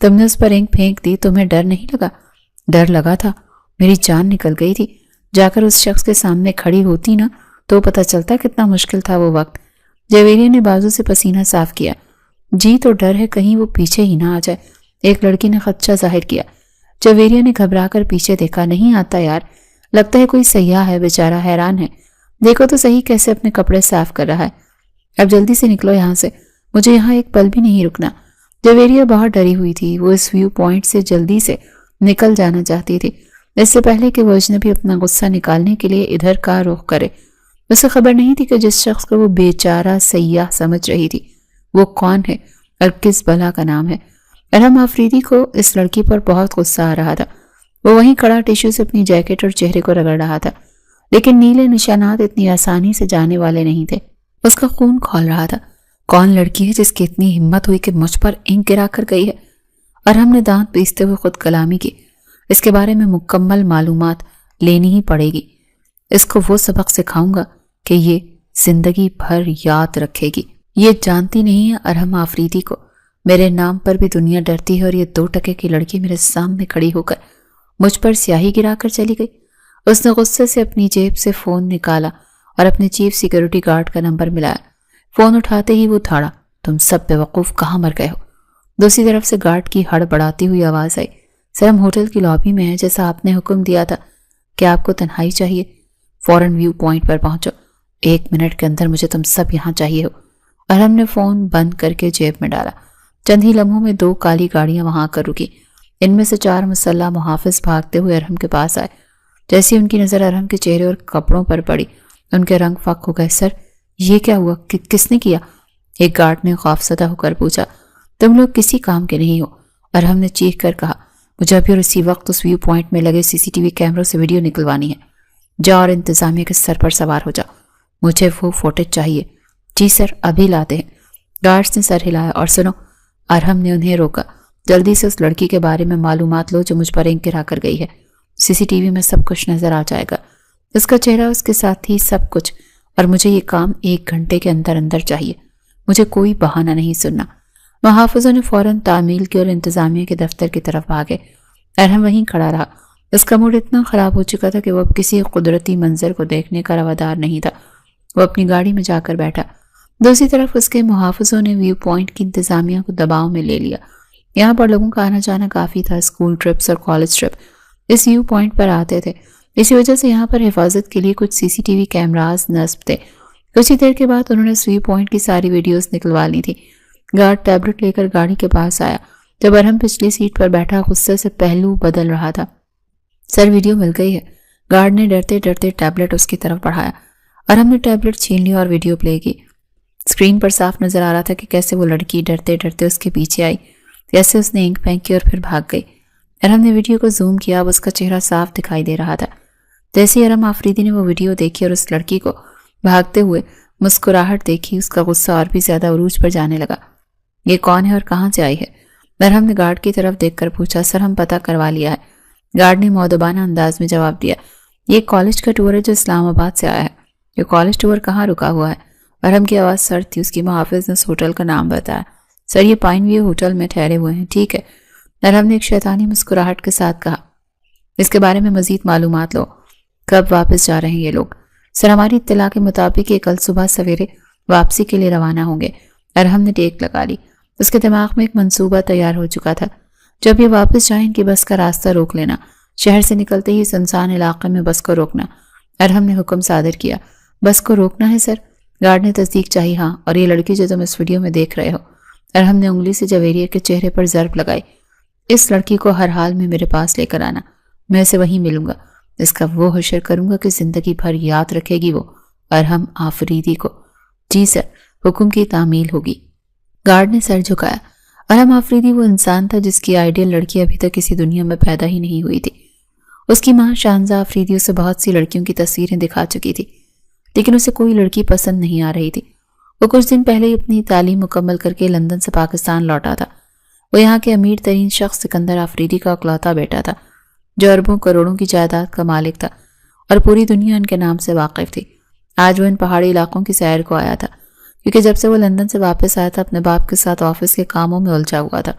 A: تم نے اس پر اینک پھینک دی، تمہیں ڈر نہیں لگا؟ ڈر لگا تھا، میری جان نکل گئی تھی. جا کر اس شخص کے سامنے کھڑی ہوتی نا تو پتہ چلتا کتنا مشکل تھا وہ وقت. جویریہ نے بازو سے پسینہ صاف کیا. جی تو ڈر ہے کہیں وہ پیچھے ہی نہ آ جائے. ایک لڑکی نے خدشہ ظاہر کیا. جویریہ نے گھبرا کر پیچھے دیکھا. نہیں آتا یار، لگتا ہے کوئی سیاح ہے، بیچارہ حیران ہے. دیکھو تو صحیح کیسے اپنے کپڑے صاف کر رہا ہے. اب جلدی سے نکلو یہاں سے، مجھے یہاں ایک پل بھی نہیں رکنا. جویریہ بہت ڈری ہوئی تھی. وہ اس ویو پوائنٹ سے جلدی سے نکل جانا چاہتی تھی، اس سے پہلے کہ وہ اجنبی اپنا غصہ نکالنے کے لیے ادھر کا رخ کرے. اسے خبر نہیں تھی کہ جس شخص کو وہ بیچارہ سیاح سمجھ رہی تھی وہ کون ہے اور کس بلا کا نام ہے. ارحم آفریدی کو اس لڑکی پر بہت غصہ آ رہا تھا. وہ وہیں کھڑا ٹیشو سے اپنی جیکٹ اور چہرے کو رگڑ رہا تھا، لیکن نیلے نشانات اتنی آسانی سے جانے والے نہیں تھے. اس کا خون کھول رہا تھا. کون لڑکی ہے جس کی اتنی ہمت ہوئی کہ مجھ پر اینک گرا کر گئی ہے؟ ارحم نے دانت پیستے ہوئے خود کلامی کی. اس کے بارے میں مکمل معلومات لینی ہی پڑے گی. اس کو وہ سبق سکھاؤں گا کہ یہ زندگی بھر یاد رکھے گی. یہ جانتی نہیں ہے ارحم آفریدی کو. میرے نام پر بھی دنیا ڈرتی ہے اور یہ 2 ٹکے کی لڑکی میرے سامنے کھڑی ہو کر مجھ پر سیاہی گرا کر چلی گئی. اس نے غصے سے اپنی جیب سے فون نکالا اور اپنے چیف سیکیورٹی گارڈ کا نمبر ملایا. فون اٹھاتے ہی وہ دھاڑا. تم سب بیوقوف کہاں مر گئے ہو؟ دوسری طرف سے گارڈ کی ہڑ بڑھاتی ہوئی آواز آئی. سر ہم ہوٹل کی لابی میں ہیں جیسا آپ نے حکم دیا تھا. کیا آپ کو تنہائی چاہیے؟ فوراً ویو پوائنٹ پر پہنچو. 1 منٹ کے اندر مجھے تم سب یہاں چاہیے ہو. ارحم نے فون بند کر کے جیب میں ڈالا. چند ہی لمحوں میں 2 کالی گاڑیاں وہاں کر رکی. ان میں سے 4 مسلح محافظ بھاگتے ہوئے ارحم کے پاس آئے. جیسی ان کی نظر ارحم کے چہرے اور کپڑوں پر پڑی ان کے رنگ فک ہو گئے. سر یہ کیا ہوا؟ کس نے کیا؟ ایک گارڈ نے خوفزدہ ہو کر پوچھا. تم لوگ کسی کام کے نہیں ہو، ارحم نے چیخ کر کہا. مجھے ابھی اور اسی وقت اس ویو پوائنٹ میں لگے CCTV کیمروں سے ویڈیو نکلوانی ہے. جاؤ اور انتظامیہ کے سر پر سوار ہو جاؤ. مجھے وہ فوٹیج چاہیے. جی سر ابھی لاتے ہیں. گارڈز نے سر ہلایا. اور سنو، ارحم نے انہیں روکا. جلدی سے اس لڑکی کے بارے میں معلومات لو جو مجھ پر اینک گرا کر گئی ہے. CCTV میں سب کچھ نظر آ جائے گا. اس کا چہرہ، اس کے ساتھ ہی سب کچھ. اور مجھے یہ کام 1 گھنٹے کے اندر اندر چاہیے. مجھے کوئی بہانہ نہیں سننا. محافظوں نے فوراً تعمیل کی اور انتظامیہ کے دفتر کی طرف بھاگے. ارحم وہیں کھڑا رہا. اس کا موڈ اتنا خراب ہو چکا تھا کہ وہ اب کسی قدرتی منظر کو دیکھنے کا روادار نہیں تھا. وہ اپنی گاڑی میں جا کر بیٹھا. دوسری طرف اس کے محافظوں نے ویو پوائنٹ کی انتظامیہ کو دباؤ میں لے لیا. یہاں پر لوگوں کا آنا جانا کافی تھا. اسکول ٹرپس اور کالج ٹرپ اس ویو پوائنٹ پر آتے تھے. اسی وجہ سے یہاں پر حفاظت کے لیے کچھ CCTV کیمراز نصب تھے. کچھ ہی دیر کے بعد انہوں نے اس ویو پوائنٹ کی ساری ویڈیوز نکلوا لی تھی. گارڈ ٹیبلٹ لے کر گاڑی کے پاس آیا. جب ارحم پچھلی سیٹ پر بیٹھا غصے سے پہلو بدل رہا تھا. سر ویڈیو مل گئی ہے. گارڈ نے ڈرتے ڈرتے ٹیبلٹ اس کی طرف بڑھایا. ارحم نے ٹیبلٹ چھین لیا اور ویڈیو پلے کی. اسکرین پر صاف نظر آ رہا تھا کہ کیسے وہ لڑکی ڈرتے ڈرتے اس کے پیچھے آئی، کیسے اس نے اینک پھینکی اور پھر بھاگ گئی. ارم نے ویڈیو کو زوم کیا، اب اس کا چہرہ صاف دکھائی دے رہا تھا۔ جیسے ارم آفریدی نے وہ ویڈیو دیکھی اور اس لڑکی کو بھاگتے ہوئے مسکراہٹ دیکھی، اس کا غصہ اور بھی زیادہ عروج پر جانے لگا۔ یہ کون ہے اور کہاں سے آئی ہے؟ ارم نے گارڈ کی طرف دیکھ کر پوچھا۔ سر ہم پتہ کروا لیا ہے، گارڈ نے مؤدبانہ انداز میں جواب دیا۔ یہ ایک کالج کا ٹور ہے جو اسلام آباد سے آیا ہے۔ یہ کالج ٹور کہاں رکا ہوا ہے؟ ارم کی آواز سرد تھی۔ اس کی محافظ نے اس ہوٹل کا نام بتایا۔ سر یہ پائن ویو ہوٹل میں ٹھہرے ہوئے ہیں۔ ٹھیک ہے، ارم نے ایک شیطانی مسکراہٹ کے ساتھ کہا۔ اس کے بارے میں مزید معلومات لو۔ کب واپس جا رہے ہیں یہ لوگ؟ سر ہماری اطلاع کے مطابق یہ کل صبح سویرے واپسی کے لیے روانہ ہوں گے۔ ارم نے ٹیک لگا لی۔ اس کے دماغ میں ایک منصوبہ تیار ہو چکا تھا۔ جب یہ واپس جائیں ان کی بس کا راستہ روک لینا، شہر سے نکلتے ہی سنسان علاقے میں بس کو روکنا۔ ارم نے حکم صادر کیا۔ بس کو روکنا ہے سر؟ گارڈ نے تصدیق چاہی۔ ہاں، اور یہ لڑکی جو تم اس ویڈیو میں دیکھ رہے ہو۔ ارم نے انگلی سے جویریہ کے چہرے پر ضرب لگائی۔ اس لڑکی کو ہر حال میں میرے پاس لے کر آنا، میں اسے وہیں ملوں گا، اس کا وہ حشر کروں گا کہ زندگی بھر یاد رکھے گی وہ ارم آفریدی کو۔ جی سر، حکم کی تعمیل ہوگی۔ گارڈ نے سر جھکایا۔ ارم آفریدی وہ انسان تھا جس کی آئیڈیل لڑکی ابھی تک کسی دنیا میں پیدا ہی نہیں ہوئی تھی۔ اس کی ماں شانزہ آفریدی اسے بہت سی لڑکیوں کی تصویریں دکھا چکی تھی، لیکن اسے کوئی لڑکی پسند نہیں آ رہی تھی۔ وہ کچھ دن پہلے ہی اپنی تعلیم مکمل کر کے لندن سے پاکستان لوٹا تھا۔ وہ یہاں کے امیر ترین شخص سکندر آفریدی کا اکلوتا بیٹا تھا، جو اربوں کروڑوں کی جائیداد کا مالک تھا اور پوری دنیا ان کے نام سے واقف تھی۔ آج وہ ان پہاڑی علاقوں کی سیر کو آیا تھا، کیونکہ جب سے وہ لندن سے واپس آیا تھا اپنے باپ کے ساتھ آفس کے کاموں میں الجھا ہوا تھا۔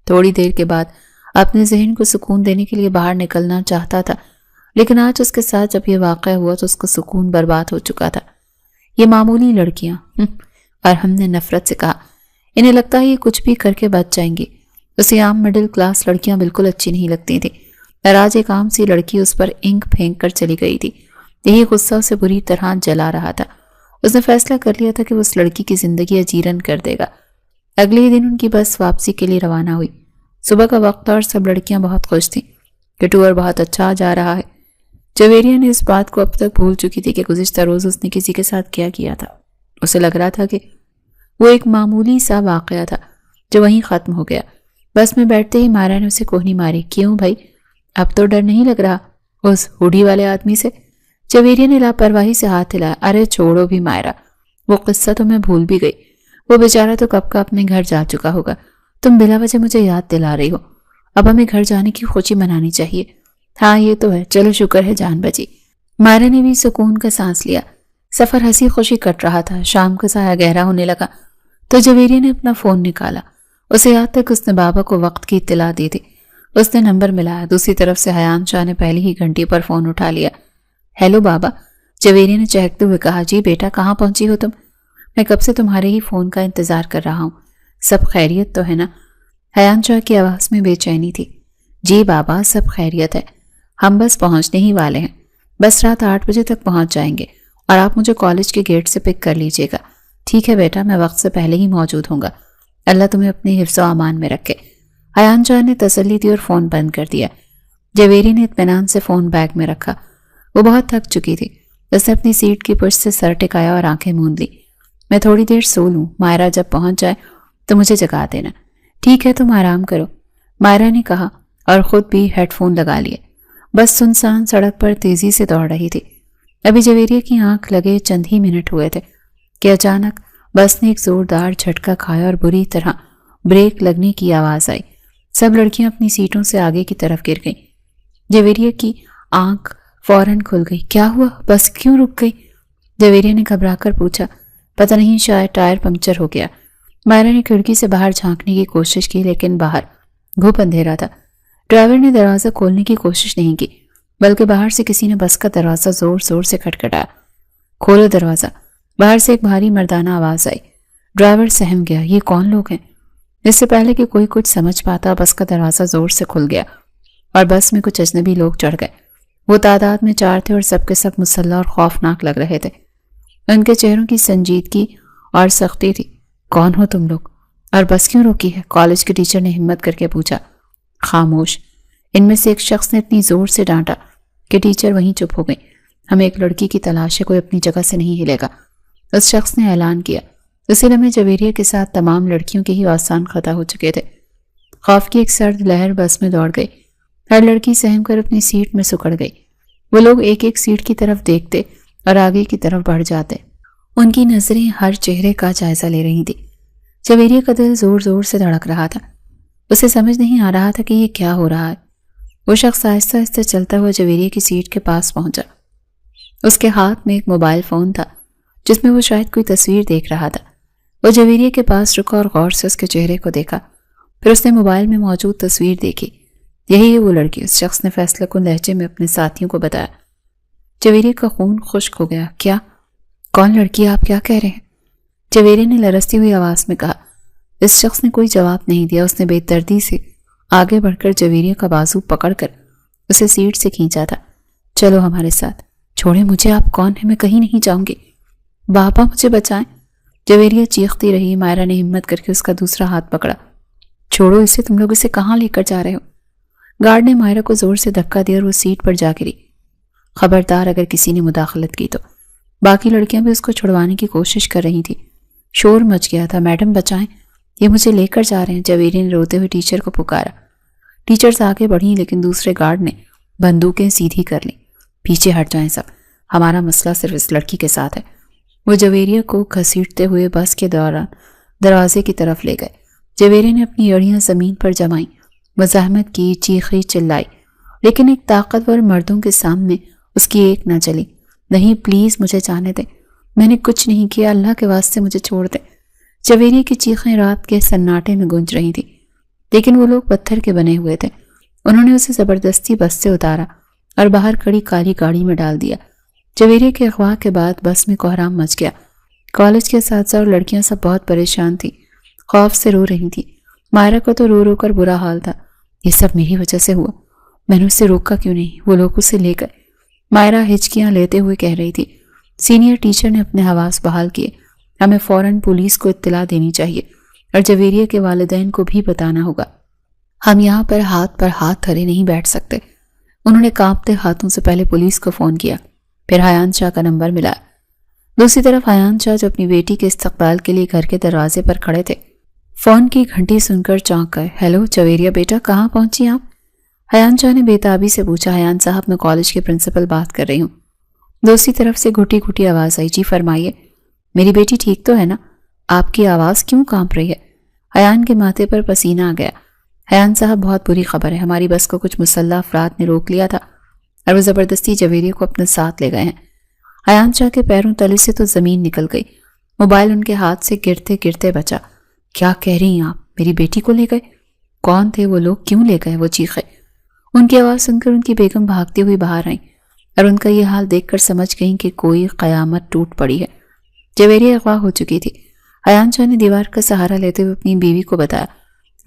A: تھوڑی دیر کے بعد اپنے ذہن کو سکون دینے کے لیے باہر نکلنا چاہتا تھا، لیکن آج اس کے ساتھ جب یہ واقعہ ہوا تو اس کا سکون برباد ہو چکا تھا۔ یہ معمولی لڑکیاں، ارم نے نفرت سے کہا، انہیں لگتا ہے یہ کچھ بھی کر کے بچ جائیں گی۔ اسے عام مڈل کلاس لڑکیاں بالکل اچھی نہیں لگتی تھیں، اور آج ایک عام سی لڑکی اس پر انک پھینک کر چلی گئی تھی۔ یہی غصہ اسے بری طرح جلا رہا تھا۔ اس نے فیصلہ کر لیا تھا کہ وہ اس لڑکی کی زندگی اجیرن کر دے گا۔ اگلے ہی دن ان کی بس واپسی کے لیے روانہ ہوئی۔ صبح کا وقت تھا اور سب لڑکیاں بہت خوش تھیں کہ ٹور بہت اچھا جا رہا ہے۔ جویریہ نے اس بات کو اب تک بھول چکی تھی کہ گزشتہ روز اس نے کسی کے ساتھ کیا کیا تھا۔ اسے لگ رہا تھا کہ وہ ایک معمولی سا واقعہ تھا جو وہیں ختم ہو گیا۔ بس میں بیٹھتے ہی مائرہ نے اسے کوہنی ماری۔ کیوں بھائی، اب تو ڈر نہیں لگ رہا اس ہوڈی والے آدمی سے؟ جویریہ نے لاپرواہی سے ہاتھ ہلایا۔ ارے چھوڑو بھی مائرہ، وہ قصہ تو میں بھول بھی گئی۔ وہ بیچارہ تو کب کا اپنے گھر جا چکا ہوگا، تم بلا وجہ مجھے یاد دلا رہی ہو۔ اب ہمیں گھر جانے کی خوشی منانی چاہیے۔ ہاں یہ تو ہے، چلو شکر ہے جان بچی۔ مائرہ نے بھی سکون کا سانس لیا۔ سفر ہنسی خوشی کٹ رہا تھا۔ شام کا سایہ گہرا ہونے لگا تو جویریہ نے اپنا فون نکالا۔ اسے یاد تک اس نے بابا کو وقت کی اطلاع دی تھی۔ اس نے نمبر ملایا۔ دوسری طرف سے حیان شاہ نے پہلی ہی گھنٹی پر فون اٹھا لیا۔ ہیلو بابا، جویریہ نے چہکتے ہوئے کہا۔ جی بیٹا، کہاں پہنچی ہو تم؟ میں کب سے تمہارے ہی فون کا انتظار کر رہا ہوں۔ سب خیریت تو ہے نا؟ حیان شاہ کی آواز میں بے چینی تھی۔ جی بابا، سب خیریت ہے، ہم بس پہنچنے ہی والے ہیں۔ بس رات 8 بجے تک پہنچ جائیں گے اور آپ مجھے کالج کے گیٹ سے پک کر لیجیے گا۔ ٹھیک ہے بیٹا، میں وقت سے پہلے ہی موجود ہوں گا۔ اللہ تمہیں اپنے حفظ و امان میں رکھے۔ حیان شاہ نے تسلی دی اور فون بند کر دیا۔ جویری نے اطمینان سے فون بیگ میں رکھا۔ وہ بہت تھک چکی تھی۔ اس نے اپنی سیٹ کی پشت سے سر ٹکایا اور آنکھیں موند لی۔ میں تھوڑی دیر سو لوں، مائرہ جب پہنچ جائے تو مجھے جگا دینا۔ ٹھیک ہے، تم آرام کرو، مائرہ نے کہا اور خود بھی ہیڈ فون لگا لیے۔ بس سنسان سڑک پر تیزی سے دوڑ رہی تھی۔ ابھی جویریہ کی آنکھ لگے چند ہی منٹ ہوئے تھے کہ اچانک بس نے ایک زوردار جھٹکا کھایا اور بری طرح بریک لگنے کی آواز آئی۔ سب لڑکیاں اپنی سیٹوں سے آگے کی طرف گر گئیں۔ جویریہ کی آنکھ فوراً کھل گئی۔ کیا ہوا؟ بس کیوں رک گئی؟ جویریہ نے گھبرا کر پوچھا۔ پتہ نہیں، شاید ٹائر پنکچر ہو گیا۔ مائرہ نے کھڑکی سے باہر جھانکنے کی کوشش کی، لیکن باہر گھپ اندھیرا تھا۔ ڈرائیور نے دروازہ کھولنے کی کوشش نہیں کی، بلکہ باہر سے کسی نے بس کا دروازہ زور زور سے کھٹکھٹایا۔ کھولو دروازہ، باہر سے ایک بھاری مردانہ آواز آئی۔ ڈرائیور سہم گیا۔ یہ کون لوگ ہیں؟ اس سے پہلے کہ کوئی کچھ سمجھ پاتا، بس کا دروازہ زور سے کھل گیا اور بس میں کچھ اجنبی لوگ چڑھ گئے۔ وہ تعداد میں 4 تھے اور سب کے سب مسلح اور خوفناک لگ رہے تھے۔ ان کے چہروں کی سنجیدگی اور سختی تھی۔ کون ہو تم لوگ اور بس کیوں روکی ہے؟ کالج کے ٹیچر نے ہمت کر کے پوچھا۔ خاموش، ان میں سے ایک شخص نے اتنی زور سے ڈانٹا کہ ٹیچر وہیں چپ ہو گئی۔ ہمیں ایک لڑکی کی تلاش ہے، کوئی اپنی جگہ سے نہیں ہلے گا، اس شخص نے اعلان کیا۔ اسی لمحے جویریہ کے ساتھ تمام لڑکیوں کے ہی آسان خطا ہو چکے تھے۔ خوف کی ایک سرد لہر بس میں دوڑ گئی۔ ہر لڑکی سہم کر اپنی سیٹ میں سکڑ گئی۔ وہ لوگ ایک ایک سیٹ کی طرف دیکھتے اور آگے کی طرف بڑھ جاتے۔ ان کی نظریں ہر چہرے کا جائزہ لے رہی تھی۔ جویریہ کا دل زور زور سے دھڑک رہا تھا۔ اسے سمجھ نہیں آ رہا تھا کہ یہ کیا ہو رہا ہے۔ وہ شخص آہستہ آہستہ چلتا ہوا جویریہ کی سیٹ کے پاس پہنچا۔ اس کے ہاتھ میں ایک موبائل فون تھا جس میں وہ شاید کوئی تصویر دیکھ رہا تھا۔ وہ جویریہ کے پاس رکا اور غور سے اس کے چہرے کو دیکھا۔ پھر اس نے موبائل میں موجود تصویر دیکھی۔ یہی ہے وہ لڑکی، اس شخص نے فیصلہ کن لہجے میں اپنے ساتھیوں کو بتایا۔ جویریہ کا خون خشک ہو گیا۔ کیا؟ کون لڑکی؟ آپ کیا کہہ رہے ہیں؟ جویریہ نے لرزتی ہوئی آواز میں کہا۔ اس شخص نے کوئی جواب نہیں دیا۔ اس نے بے دردی سے آگے بڑھ کر جویریہ کا بازو پکڑ کر اسے سیٹ سے کھینچا تھا۔ چلو ہمارے ساتھ۔ چھوڑیں مجھے، آپ کون ہیں؟ میں کہیں نہیں جاؤں گی۔ بابا مجھے بچائیں۔ جویریہ چیختی رہی۔ مائرہ نے ہمت کر کے اس کا دوسرا ہاتھ پکڑا۔ چھوڑو اسے، تم لوگ اسے کہاں لے کر جا رہے ہو؟ گارڈ نے مائرہ کو زور سے دھکا دیا اور وہ سیٹ پر جا گری۔ خبردار اگر کسی نے مداخلت کی تو۔ باقی لڑکیاں بھی اس کو چھڑوانے کی کوشش کر رہی تھی۔ شور مچ گیا تھا۔ میڈم بچائیں، یہ مجھے لے کر جا رہے ہیں۔ جویریہ نے روتے ہوئے ٹیچر کو پکارا۔ ٹیچرز آگے بڑھیں لیکن دوسرے گارڈ نے بندوقیں سیدھی کر لیں۔ پیچھے ہٹ جائیں سب، ہمارا مسئلہ صرف اس لڑکی کے ساتھ ہے۔ وہ جویریہ کو گھسیٹتے ہوئے بس کے دوران دروازے کی طرف لے گئے۔ جویریہ نے اپنی ایڑیاں زمین پر جمائیں، مزاحمت کی، چیخی، چلائی، لیکن ایک طاقتور مردوں کے سامنے اس کی ایک نہ چلی۔ نہیں، پلیز مجھے جانے دیں، میں نے کچھ نہیں کیا، اللہ کے واسطے مجھے چھوڑ دیں۔ جویریہ کی چیخیں رات کے سناٹے میں گونج رہی تھی، لیکن وہ لوگ پتھر کے بنے ہوئے تھے۔ انہوں نے اسے زبردستی بس سے اتارا اور باہر کھڑی کالی گاڑی میں ڈال دیا۔ جویریہ کے اغوا کے بعد بس میں کوہرام مچ گیا۔ کالج کے اساتذہ اور لڑکیاں سب بہت پریشان تھیں، خوف سے رو رہی تھیں۔ مائرہ کو تو رو رو کر برا حال تھا۔ یہ سب میری وجہ سے ہوا، میں نے اسے روکا کیوں نہیں؟ وہ لوگ اسے لے گئے۔ مائرہ ہچکیاں لیتے ہوئے کہہ رہی تھی۔ سینئر ٹیچر نے اپنے حواس بحال کیے۔ ہمیں فوراً پولیس کو اطلاع دینی چاہیے اور جویریہ کے والدین کو بھی بتانا ہوگا۔ ہم یہاں پر ہاتھ دھرے نہیں بیٹھ سکتے۔ انہوں نے کانپتے ہاتھوں سے پہلے پولیس کو فون کیا، پھر حیان شاہ کا نمبر ملا۔ دوسری طرف حیان شاہ جو اپنی بیٹی کے استقبال کے لیے گھر کے دروازے پر کھڑے تھے، فون کی گھنٹی سن کر چونک گئے۔ ہیلو جویریہ بیٹا، کہاں پہنچی آپ؟ حیان شاہ نے بےتابی سے پوچھا۔ حیان صاحب، میں کالج کے پرنسپل بات کر رہی ہوں۔ دوسری طرف سے گھٹی گھٹی آواز آئی۔ جی فرمائیے۔ میری بیٹی ٹھیک تو ہے نا؟ آپ کی آواز کیوں کانپ رہی ہے؟ حیان کے ماتھے پر پسینہ آ گیا۔ حیان صاحب، بہت بری خبر ہے، ہماری بس کو کچھ مسلح افراد نے روک لیا تھا اور وہ زبردستی جویریہ کو اپنے ساتھ لے گئے ہیں۔ حیان شاہ کے پیروں تلے سے تو زمین نکل گئی۔ موبائل ان کے ہاتھ سے گرتے گرتے بچا۔ کیا کہہ رہی ہیں آپ؟ میری بیٹی کو لے گئے؟ کون تھے وہ لوگ؟ کیوں لے گئے؟ وہ چیخے۔ ان کی آواز سن کر ان کی بیگم بھاگتی ہوئی باہر آئیں اور ان کا یہ حال دیکھ کر سمجھ گئیں کہ کوئی قیامت ٹوٹ پڑی ہے۔ جویریہ اغوا ہو چکی تھی۔ حیان شاہ نے دیوار کا سہارا لیتے ہوئے اپنی بیوی کو بتایا۔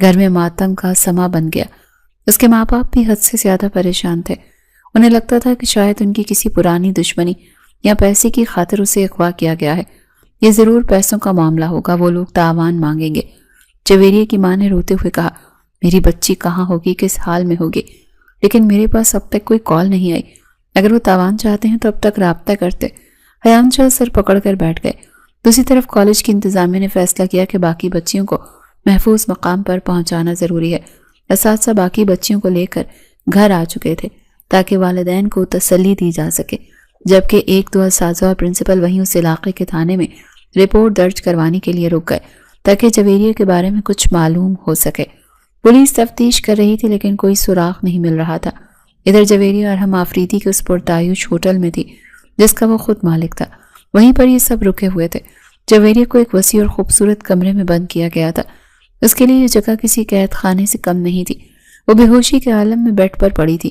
A: گھر میں ماتم کا سما بن گیا۔ اس کے ماں باپ بھی حد سے زیادہ پریشان تھے۔ انہیں لگتا تھا کہ شاید ان کی کسی پرانی دشمنی یا پیسے کی خاطر اسے اغوا کیا گیا ہے۔ یہ ضرور پیسوں کا معاملہ ہوگا، وہ لوگ تاوان مانگیں گے۔ جویریہ کی ماں نے روتے ہوئے کہا، میری بچی کہاں ہوگی، کس حال میں ہوگی؟ لیکن میرے پاس اب تک کوئی کال نہیں آئی۔ اگر وہ تاوان چاہتے ہیں تو اب تک رابطہ کرتے۔ حیان شاہ سر پکڑ کر بیٹھ گئے۔ دوسری طرف کالج کی انتظامیہ نے فیصلہ کیا کہ باقی بچیوں کو محفوظ مقام پر پہنچانا ضروری ہے۔ اساتذہ باقی بچیوں کو لے کر گھر آ چکے تھے تاکہ والدین کو تسلی دی جا سکے، جبکہ ایک دو اساتذہ اور پرنسپل وہیں اس علاقے کے تھانے میں رپورٹ درج کروانے کے لیے رک گئے تاکہ جویریہ کے بارے میں کچھ معلوم ہو سکے۔ پولیس تفتیش کر رہی تھی لیکن کوئی سراغ نہیں مل رہا تھا۔ ادھر جویریہ ارحم آفریدی کے اس پرتعیش ہوٹل میں تھی جس کا وہ خود مالک تھا۔ وہیں پر یہ سب رکے ہوئے تھے۔ جویریہ کو ایک وسیع اور خوبصورت کمرے میں بند کیا گیا تھا۔ اس کے لیے یہ جگہ کسی قید خانے سے کم نہیں تھی۔ وہ بے ہوشی کے عالم میں بیڈ پر پڑی تھی۔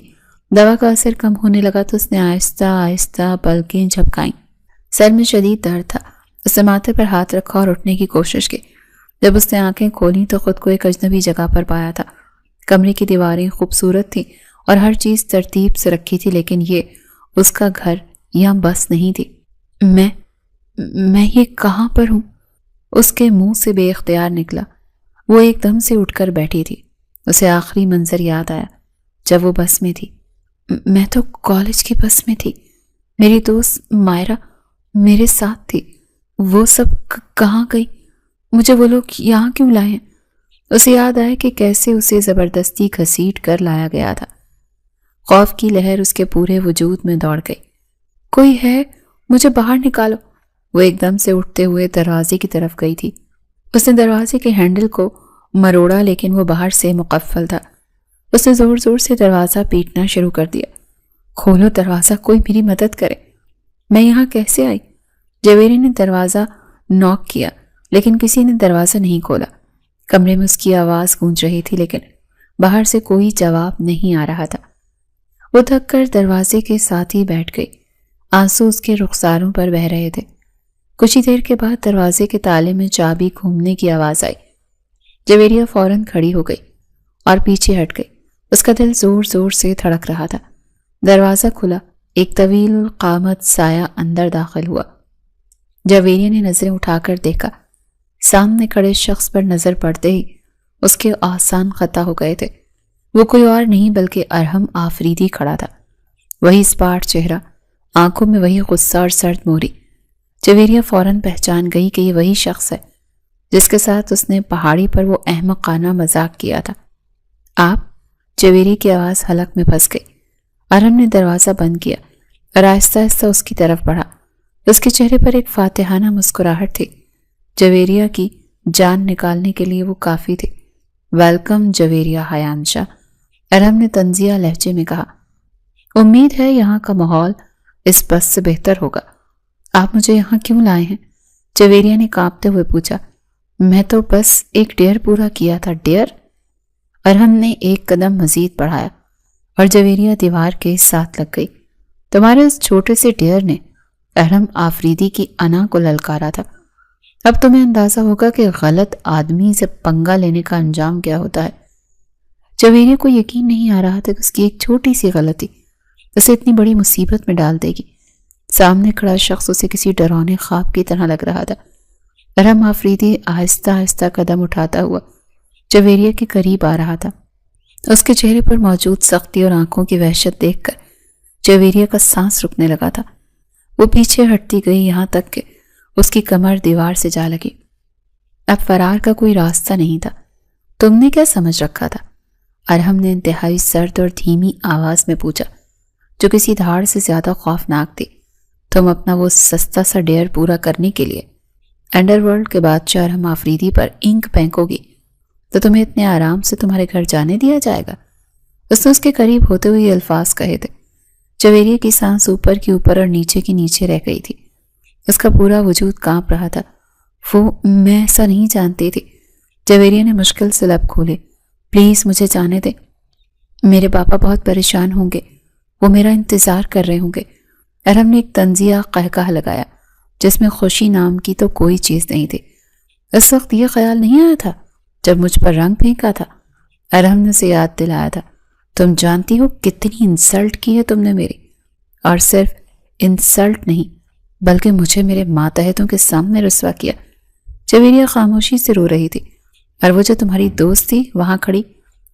A: دوا کا اثر کم ہونے لگا تو اس نے آہستہ آہستہ پلکیں جھپکائیں۔ سر میں شدید درد تھا۔ اس نے ماتھے پر ہاتھ رکھا اور اٹھنے کی کوشش کی۔ جب اس نے آنکھیں کھولیں تو خود کو ایک اجنبی جگہ پر پایا تھا۔ کمرے کی دیواریں خوبصورت تھیں اور ہر چیز ترتیب سے رکھی تھی، لیکن یہ اس کا گھر یا بس نہیں تھی۔ میں یہ کہاں پر ہوں؟ اس کے منہ سے بے اختیار نکلا۔ وہ ایک دم سے اٹھ کر بیٹھی تھی۔ اسے آخری منظر یاد آیا جب وہ بس میں تھی۔ میں تو کالج کی بس میں تھی۔ میری دوست مائرہ میرے ساتھ تھی۔ وہ سب کہاں گئی؟ مجھے وہ لوگ یہاں کیوں لائے ہیں؟ اسے یاد آیا کہ کیسے اسے زبردستی گھسیٹ کر لایا گیا تھا۔ خوف کی لہر اس کے پورے وجود میں دوڑ گئی۔ کوئی ہے، مجھے باہر نکالو۔ وہ ایک دم سے اٹھتے ہوئے دروازے کی طرف گئی تھی۔ اس نے دروازے کے ہینڈل کو مروڑا لیکن وہ باہر سے مقفل تھا۔ اس نے زور زور سے دروازہ پیٹنا شروع کر دیا۔ کھولو دروازہ، کوئی میری مدد کرے، میں یہاں کیسے آئی؟ جویری نے دروازہ نوک کیا لیکن کسی نے دروازہ نہیں کھولا۔ کمرے میں اس کی آواز گونج رہی تھی لیکن باہر سے کوئی جواب نہیں آ رہا تھا۔ وہ تھک کر دروازے کے ساتھ ہی بیٹھ گئی۔ آنسو اس کے رخساروں پر بہہ رہے تھے۔ کچھ ہی دیر کے بعد دروازے کے تالے میں چابی گھومنے کی آواز آئی۔ جویریہ فوراً کھڑی ہو گئی اور پیچھے ہٹ گئی۔ اس کا دل زور زور سے دھڑک رہا تھا۔ دروازہ کھلا، ایک طویل القامت سایہ اندر داخل ہوا۔ جویریہ نے نظریں اٹھا کر دیکھا۔ سامنے کھڑے شخص پر نظر پڑتے ہی اس کے آسان خطا ہو گئے تھے۔ وہ کوئی اور نہیں بلکہ ارحم آفریدی کھڑا تھا۔ وہی اسپاٹ چہرہ، آنکھوں میں وہی غصہ اور سرد موری۔ جویریہ فوراً پہچان گئی کہ یہ وہی شخص ہے جس کے ساتھ اس نے پہاڑی پر وہ احمقانہ مذاق کیا تھا۔ آپ؟ جویری کی آواز حلق میں پھنس گئی۔ ارحم نے دروازہ بند کیا اور آہستہ آہستہ اس کی طرف بڑھا۔ اس کے چہرے پر ایک فاتحانہ مسکراہٹ تھی۔ جویریہ کی جان نکالنے کے لیے وہ کافی تھی۔ ویلکم جویریہ حیانشاہ، ارحم نے طنزیہ لہجے میں کہا۔ امید ہے یہاں کا ماحول اس بس سے بہتر ہوگا۔ آپ مجھے یہاں کیوں لائے ہیں؟ جویریہ نے کانپتے ہوئے پوچھا۔ میں تو بس ایک ڈیر پورا کیا تھا۔ ڈیر؟ ارحم نے ایک قدم مزید بڑھایا اور جویریہ دیوار کے ساتھ لگ گئی۔ تمہارے اس چھوٹے سے ڈیر نے ارحم آفریدی کی انا کو للکارا تھا۔ اب تمہیں اندازہ ہوگا کہ غلط آدمی سے پنگا لینے کا انجام کیا ہوتا ہے۔ جویریہ کو یقین نہیں آ رہا تھا کہ اس کی ایک چھوٹی سی غلطی اسے اتنی بڑی مصیبت میں ڈال دے گی۔ سامنے کھڑا شخص اسے کسی ڈراؤنے خواب کی طرح لگ رہا تھا۔ ارحم آفریدی آہستہ آہستہ قدم اٹھاتا ہوا جویریہ کے قریب آ رہا تھا۔ اس کے چہرے پر موجود سختی اور آنکھوں کی وحشت دیکھ کر جویریہ کا سانس رکنے لگا تھا۔ وہ پیچھے ہٹتی گئی یہاں تک کہ اس کی کمر دیوار سے جا لگی۔ اب فرار کا کوئی راستہ نہیں تھا۔ تم نے کیا سمجھ رکھا تھا؟ ارحم نے انتہائی سرد اور دھیمی آواز میں پوچھا جو کسی دھاڑ سے زیادہ خوفناک تھی۔ تم اپنا وہ سستا سا ڈیر پورا کرنے کے لیے انڈر ورلڈ کے بادشاہ ارحم آفریدی پر انک پھینکو گی تو تمہیں اتنے آرام سے تمہارے گھر جانے دیا جائے گا؟ اس نے اس کے قریب ہوتے ہوئے یہ الفاظ کہے تھے۔ جویریہ کی سانس اوپر کی اوپر اور نیچے کی نیچے رہ گئی تھی۔ اس کا پورا وجود کانپ رہا تھا۔ وہ میں ایسا نہیں جانتی تھی۔ جویریہ نے مشکل سے لب کھولے۔ پلیز مجھے جانے دے، میرے پاپا بہت پریشان ہوں گے، وہ میرا انتظار کر رہے ہوں گے۔ ارحم نے ایک طنزیہ قہقہ لگایا جس میں خوشی نام کی تو کوئی چیز نہیں تھی۔ اس وقت یہ خیال نہیں آیا تھا جب مجھ پر رنگ پھینکا تھا؟ ارحم نے اسے یاد دلایا تھا۔ تم جانتی ہو کتنی انسلٹ کی ہے تم نے میری، اور صرف انسلٹ نہیں بلکہ مجھے میرے ماتحتوں کے سامنے رسوا کیا۔ جویریہ خاموشی سے رو رہی تھی، اور وہ جو تمہاری دوست تھی وہاں کھڑی،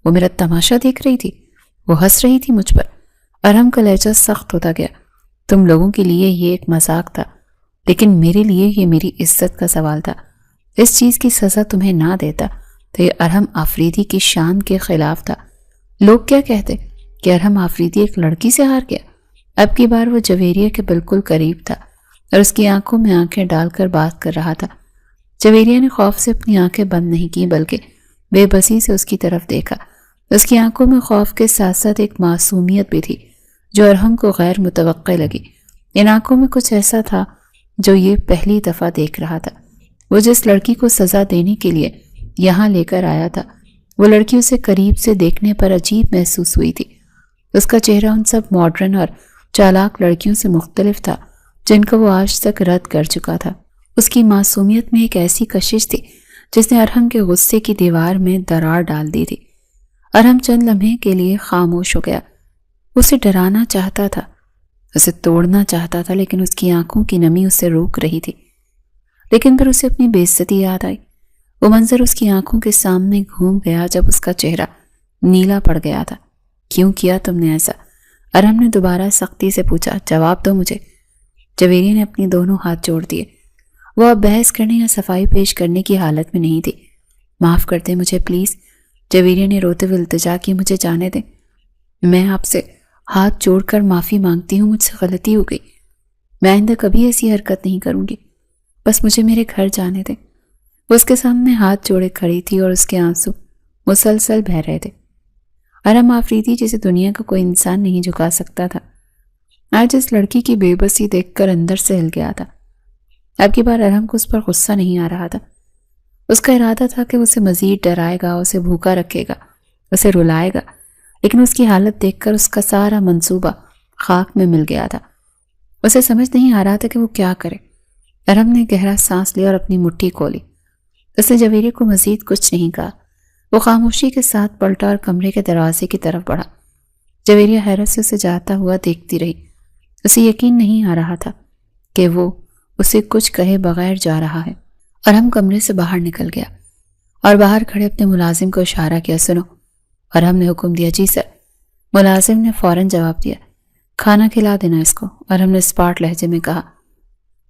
A: وہ میرا تماشا دیکھ رہی تھی، وہ ہنس رہی تھی مجھ پر۔ ارحم کا لہجہ سخت ہوتا گیا۔ تم لوگوں کے لیے یہ ایک مذاق تھا لیکن میرے لیے یہ میری عزت کا سوال تھا۔ اس چیز کی سزا تمہیں نہ دیتا تو یہ ارحم آفریدی کی شان کے خلاف تھا۔ لوگ کیا کہتے کہ ارحم آفریدی ایک لڑکی سے ہار گیا؟ اب کی بار وہ جویریہ کے بالکل قریب تھا اور اس کی آنکھوں میں آنکھیں ڈال کر بات کر رہا تھا۔ جویریہ نے خوف سے اپنی آنکھیں بند نہیں کی بلکہ بے بسی سے اس کی طرف دیکھا۔ اس کی آنکھوں میں خوف کے ساتھ ساتھ ایک معصومیت بھی تھی جو ارحم کو غیر متوقع لگی۔ ان آنکھوں میں کچھ ایسا تھا جو یہ پہلی دفعہ دیکھ رہا تھا۔ وہ جس لڑکی کو سزا دینے کے لیے یہاں لے کر آیا تھا، وہ لڑکی اسے قریب سے دیکھنے پر عجیب محسوس ہوئی تھی۔ اس کا چہرہ ان سب ماڈرن اور چالاک لڑکیوں سے مختلف تھا جن کو وہ آج تک رد کر چکا تھا۔ اس کی معصومیت میں ایک ایسی کشش تھی جس نے ارحم کے غصے کی دیوار میں درار ڈال دی تھی۔ ارحم چند لمحے کے لیے خاموش ہو گیا۔ اسے ڈرانا چاہتا تھا، اسے توڑنا چاہتا تھا، لیکن اس کی آنکھوں کی نمی اسے روک رہی تھی۔ لیکن پھر اسے اپنی بے عزتی یاد آئی۔ وہ منظر اس کی آنکھوں کے سامنے گھوم گیا جب اس کا چہرہ نیلا پڑ گیا تھا۔ کیوں کیا تم نے ایسا؟ ارحم نے دوبارہ سختی سے پوچھا۔ جواب دو مجھے۔ جویریہ نے اپنی دونوں ہاتھ جوڑ دیے۔ وہ اب بحث کرنے یا صفائی پیش کرنے کی حالت میں نہیں تھی۔ معاف کر دیں مجھے پلیز۔ جویریہ نے روتے ہوئے التجا کی، مجھے جانے دیں، میں آپ سے ہاتھ جوڑ کر معافی مانگتی ہوں، مجھ سے غلطی ہو گئی، میں آئندہ کبھی ایسی حرکت نہیں کروں گی، بس مجھے میرے گھر جانے دیں۔ وہ اس کے سامنے ہاتھ جوڑے کھڑی تھی اور اس کے آنسو مسلسل بہہ رہے تھے۔ ارم آفریدی جسے دنیا کا کوئی انسان نہیں جھکا سکتا تھا، آج اس لڑکی کی بے بسی دیکھ کر اندر سے ہل گیا تھا۔ اب کی بار ارم کو اس پر غصہ نہیں آ رہا تھا، اس کا ارادہ تھا کہ اسے مزید ڈرائے گا، اسے بھوکا رکھے گا، اسے رلائے گا، لیکن اس کی حالت دیکھ کر اس کا سارا منصوبہ خاک میں مل گیا تھا۔ اسے سمجھ نہیں آ رہا تھا کہ وہ کیا کرے۔ ارم نے گہرا سانس لیا اور اپنی مٹھی کھولی۔ اس نے جویریہ کو مزید کچھ نہیں کہا، وہ خاموشی کے ساتھ پلٹا اور کمرے کے دروازے کی طرف بڑھا۔ جویریہ حیرت سے اسے جاتا ہوا دیکھتی رہی، اسے یقین نہیں آ رہا تھا کہ وہ اسے کچھ کہے بغیر جا رہا ہے۔ ارم کمرے سے باہر نکل گیا اور باہر کھڑے اپنے ملازم کو اشارہ کیا، سنو۔ ارم نے حکم دیا، جی سر۔ ملازم نے فوراً جواب دیا، کھانا کھلا دینا اس کو۔ ارم نے اسپاٹ لہجے میں کہا،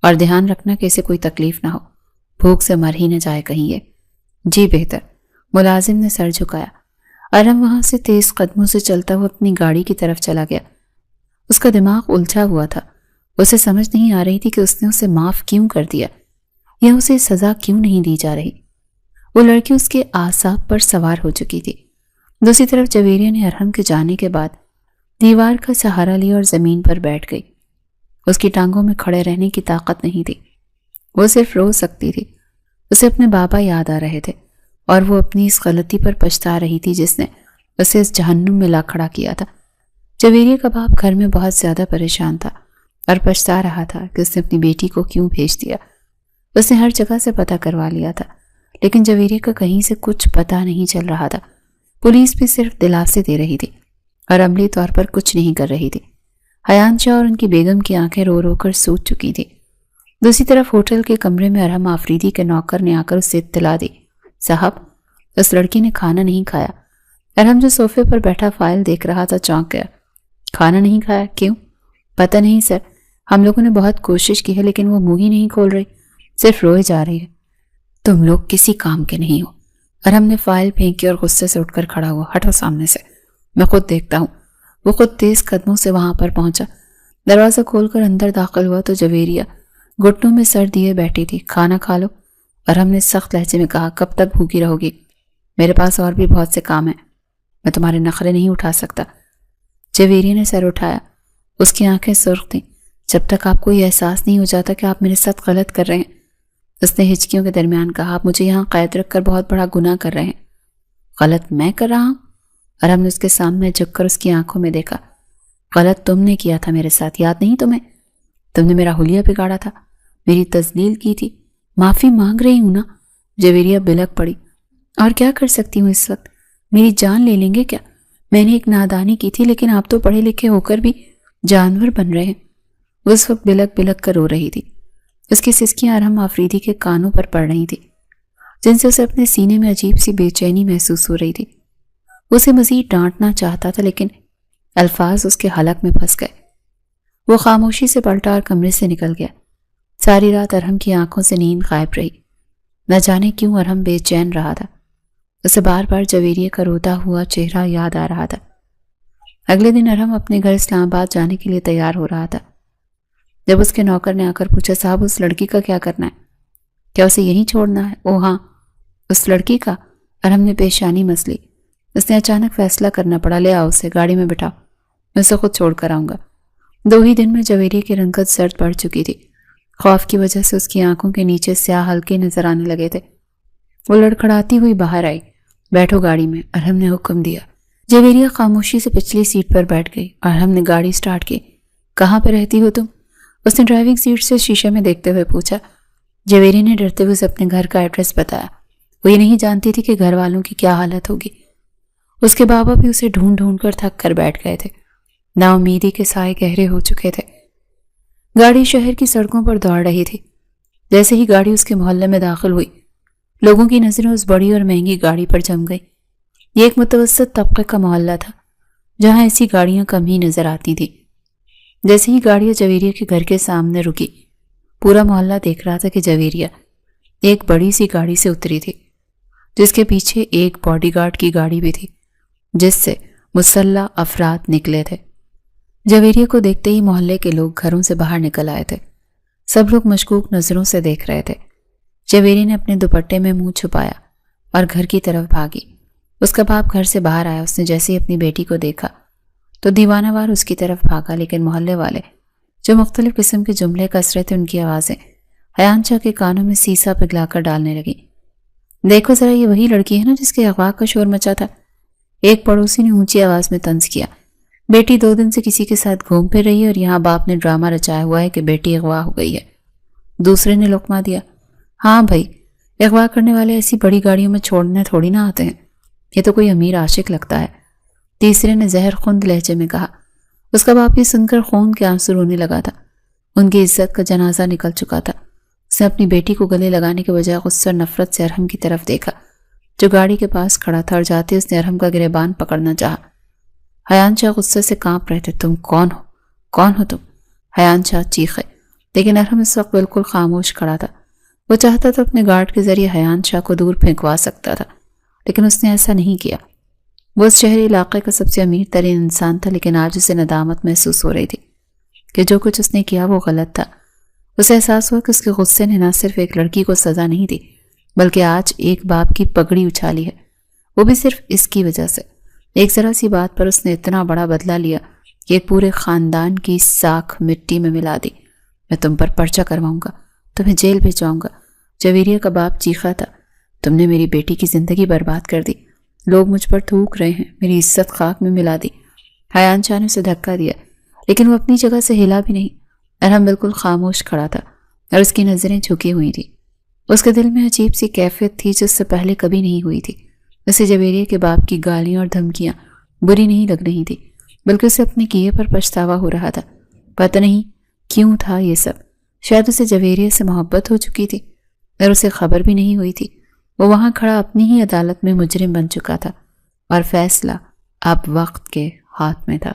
A: اور دھیان رکھنا کہ اسے کوئی تکلیف نہ ہو، بھوک سے مر ہی نہ جائے کہیں یہ۔ جی بہتر۔ ملازم نے سر جھکایا۔ ارم وہاں سے تیز قدموں سے چلتا ہوا اپنی گاڑی کی طرف چلا گیا۔ اس کا دماغ الجھا ہوا تھا، اسے سمجھ نہیں آ رہی تھی کہ اس نے اسے معاف کیوں کر دیا یا اسے سزا کیوں نہیں دی جا رہی۔ وہ لڑکی اس کے اعصاب پر سوار ہو چکی تھی۔ دوسری طرف جویریہ نے ارم کے جانے کے بعد دیوار کا سہارا لیا اور زمین پر بیٹھ گئی۔ اس کی ٹانگوں میں کھڑے رہنے کی طاقت نہیں تھی، وہ صرف رو سکتی تھی۔ اسے اپنے بابا یاد آ رہے تھے اور وہ اپنی اس غلطی پر پچھتا رہی تھی جس نے اسے اس جہنم میں لا کھڑا کیا تھا۔ جویریہ کا باپ گھر میں بہت زیادہ پریشان تھا اور پچھتا رہا تھا کہ اس نے اپنی بیٹی کو کیوں بھیج دیا۔ اس نے ہر جگہ سے پتہ کروا لیا تھا، لیکن جویریہ کا کہیں سے کچھ پتہ نہیں چل رہا تھا۔ پولیس بھی صرف دلاسے دے رہی تھی اور عملی طور پر کچھ نہیں کر رہی تھی۔ حیان شاہ اور ان کی بیگم کی آنکھیں رو رو کر سوج چکی تھی۔ دوسری طرف ہوٹل کے کمرے میں ارم آفریدی کے نوکر نے آ کر اسے اطلاع دی، صاحب اس لڑکی نے کھانا نہیں کھایا۔ ارم جو صوفے پر بیٹھا فائل دیکھ رہا تھا چونک گیا۔ کھانا نہیں کھایا؟ کیوں؟ پتہ نہیں سر، ہم لوگوں نے بہت کوشش کی ہے لیکن وہ منہ ہی نہیں کھول رہی، صرف روئے جا رہی ہے۔ تم لوگ کسی کام کے نہیں ہو۔ ارم نے فائل پھینکی اور غصے سے اٹھ کر کھڑا ہوا، ہٹو سامنے سے، میں خود دیکھتا ہوں۔ وہ خود تیز قدموں سے وہاں پر پہنچا، دروازہ کھول کر اندر داخل ہوا تو جویریہ گھٹنوں میں سر دیے بیٹھی تھی۔ کھانا کھا لو، ارم نے سخت لہجے میں کہا، کب تک بھوکی رہو گی؟ میرے پاس اور بھی بہت سے کام ہیں، میں تمہارے نخرے نہیں اٹھا سکتا۔ جویریہ نے سر اٹھایا، اس کی آنکھیں سرخ تھیں۔ جب تک آپ کو یہ احساس نہیں ہو جاتا کہ آپ میرے ساتھ غلط کر رہے ہیں، اس نے ہچکیوں کے درمیان کہا، آپ مجھے یہاں قید رکھ کر بہت بڑا گناہ کر رہے ہیں۔ غلط میں کر رہا ہوں؟ ارم نے اس کے سامنے جھک کر اس کی آنکھوں میں دیکھا، غلط تم نے کیا تھا میرے ساتھ، یاد نہیں تمہیں؟ تم نے میرا حلیہ بگاڑا تھا، میری تذلیل کی تھی، معافی مانگ رہی ہوں نا؟ جویریہ بلک پڑی، اور کیا کر سکتی ہوں اس وقت؟ میری جان لے لیں گے کیا؟ میں نے ایک نادانی کی تھی، لیکن آپ تو پڑھے لکھے ہو کر بھی جانور بن رہے ہیں۔ وہ اس وقت بلک بلک کر رو رہی تھی۔ اس کی سسکیاں ارم آفریدی کے کانوں پر پڑ رہی تھی، جن سے اسے اپنے سینے میں عجیب سی بے چینی محسوس ہو رہی تھی۔ وہ اسے مزید ڈانٹنا چاہتا تھا لیکن الفاظ اس کے حلق میں پھنس گئے۔ وہ خاموشی سے پلٹا اور کمرے سے نکل گیا۔ ساری رات ارم کی آنکھوں سے نیند غائب رہی، نہ جانے کیوں ارم بے چین رہا تھا۔ اسے بار بار جویریہ کا روتا ہوا چہرہ یاد آ رہا تھا۔ اگلے دن ارم اپنے گھر اسلام آباد جانے کے لیے تیار ہو رہا تھا جب اس کے نوکر نے آ کر پوچھا، صاحب اس لڑکی کا کیا کرنا ہے؟ کیا اسے یہیں چھوڑنا ہے؟ او ہاں، اس لڑکی کا؟ ارم نے پیشانی مس لی۔ اس نے اچانک فیصلہ کرنا پڑا، لے آؤ اسے، گاڑی میں بٹھاؤ، میں اسے خود چھوڑ کر آؤں گا۔ 2 ہی دن میں جویریہ کی رنگت زرد پڑ چکی تھی، خوف کی وجہ سے اس کی آنکھوں کے نیچے سیاہ حلقے نظر آنے لگے تھے۔ وہ لڑکھڑاتی ہوئی باہر آئی۔ بیٹھو گاڑی میں، ارم نے حکم دیا۔ جویریہ خاموشی سے پچھلی سیٹ پر بیٹھ گئی۔ ارم نے گاڑی سٹارٹ کی۔ کہاں پہ رہتی ہو تم؟ اس نے ڈرائیونگ سیٹ سے شیشے میں دیکھتے ہوئے پوچھا۔ جویریہ نے ڈرتے ہوئے اسے اپنے گھر کا ایڈریس بتایا۔ وہ یہ نہیں جانتی تھی کہ گھر والوں کی کیا حالت ہوگی۔ اس کے بابا بھی اسے ڈھونڈ ڈھونڈ کر تھک کر بیٹھ گئے تھے، نا امیدی کے سائے گہرے ہو چکے تھے۔ گاڑی شہر کی سڑکوں پر دوڑ رہی تھی۔ جیسے ہی گاڑی اس کے محلے میں داخل ہوئی، لوگوں کی نظریں اس بڑی اور مہنگی گاڑی پر جم گئی۔ یہ ایک متوسط طبقے کا محلہ تھا جہاں ایسی گاڑیاں کم ہی نظر آتی تھی۔ جیسے ہی گاڑیاں جویریہ کے گھر کے سامنے رکی، پورا محلہ دیکھ رہا تھا کہ جویریہ ایک بڑی سی گاڑی سے اتری تھی۔ جس کے پیچھے ایک باڈی گارڈ کی گاڑی بھی تھی جس سے مسلح افراد نکلے تھے۔ جویریہ کو دیکھتے ہی محلے کے لوگ گھروں سے باہر نکل آئے تھے۔ سب لوگ مشکوک نظروں سے دیکھ رہے تھے۔ جویریہ نے اپنے دوپٹے میں منہ چھپایا اور گھر کی طرف بھاگی۔ اس کا باپ گھر سے باہر آیا۔ اس نے جیسے ہی اپنی بیٹی کو دیکھا تو دیوانہ وار اس کی طرف بھاگا، لیکن محلے والے جو مختلف قسم کے جملے کس رہے تھے ان کی آوازیں حیان شاہ کے کانوں میں سیسا پگھلا کر ڈالنے لگی۔ دیکھو ذرا، یہ وہی لڑکی ہے نا جس کے اغوا کا شور مچا تھا؟ ایک پڑوسی نے اونچی آواز میں طنز کیا۔ بیٹی 2 دن سے کسی کے ساتھ گھوم پھر رہی ہے اور یہاں باپ نے ڈرامہ رچایا ہوا ہے کہ بیٹی اغوا ہو گئی ہے۔ دوسرے نے لقمہ دیا۔ ہاں بھائی، اغوا کرنے والے ایسی بڑی گاڑیوں میں چھوڑنے تھوڑی نہ آتے ہیں، یہ تو کوئی امیر عاشق لگتا ہے۔ تیسرے نے زہر خوند لہجے میں کہا۔ اس کا باپ یہ سن کر خون کے آنسو رونے لگا تھا۔ ان کی عزت کا جنازہ نکل چکا تھا۔ اس نے اپنی بیٹی کو گلے لگانے کے بجائے غصے اور نفرت سے ارحم کی طرف دیکھا جو گاڑی کے پاس کھڑا تھا، اور جاتے اس نے ارحم کا گریبان پکڑنا چاہا۔ حیان شاہ غصے سے کانپ رہے تھے۔ تم کون ہو؟ کون ہو تم؟ حیان شاہ چیخے، لیکن ارحم اس وقت بالکل خاموش کھڑا تھا۔ وہ چاہتا تو اپنے گارڈ کے ذریعے حیان شاہ کو دور پھینکوا سکتا تھا، لیکن اس نے ایسا نہیں کیا۔ وہ اس شہری علاقے کا سب سے امیر ترین انسان تھا، لیکن آج اسے ندامت محسوس ہو رہی تھی کہ جو کچھ اس نے کیا وہ غلط تھا۔ اسے احساس ہوا کہ اس کے غصے نے نہ صرف ایک لڑکی کو سزا نہیں دی بلکہ آج ایک باپ کی پگڑی اچھالی ہے، وہ بھی صرف اس کی وجہ سے۔ ایک ذرا سی بات پر اس نے اتنا بڑا بدلہ لیا کہ ایک پورے خاندان کی ساکھ مٹی میں ملا دی۔ میں تم پر پرچہ کرواؤں گا، تمہیں جیل بھیجواؤں گا۔ جویریہ کا باپ چیخا تھا۔ تم نے میری بیٹی کی زندگی برباد کر دی، لوگ مجھ پر تھوک رہے ہیں، میری عزت خاک میں ملا دی۔ حیان شاہ نے اسے دھکا دیا، لیکن وہ اپنی جگہ سے ہلا بھی نہیں۔ ارحم بالکل خاموش کھڑا تھا اور اس کی نظریں جھکی ہوئی تھی۔ اس کے دل میں عجیب سی کیفیت تھی جس سے پہلے کبھی نہیں ہوئی تھی۔ اسے جویریہ کے باپ کی گالیاں اور دھمکیاں بری نہیں لگ رہی تھی، بلکہ اسے اپنے کیے پر پچھتاوا ہو رہا تھا۔ پتہ نہیں کیوں تھا یہ سب۔ شاید اسے جویریہ سے محبت ہو چکی تھی اور اسے خبر بھی نہیں ہوئی تھی۔ وہ وہاں کھڑا اپنی ہی عدالت میں مجرم بن چکا تھا اور فیصلہ اب وقت کے ہاتھ میں تھا۔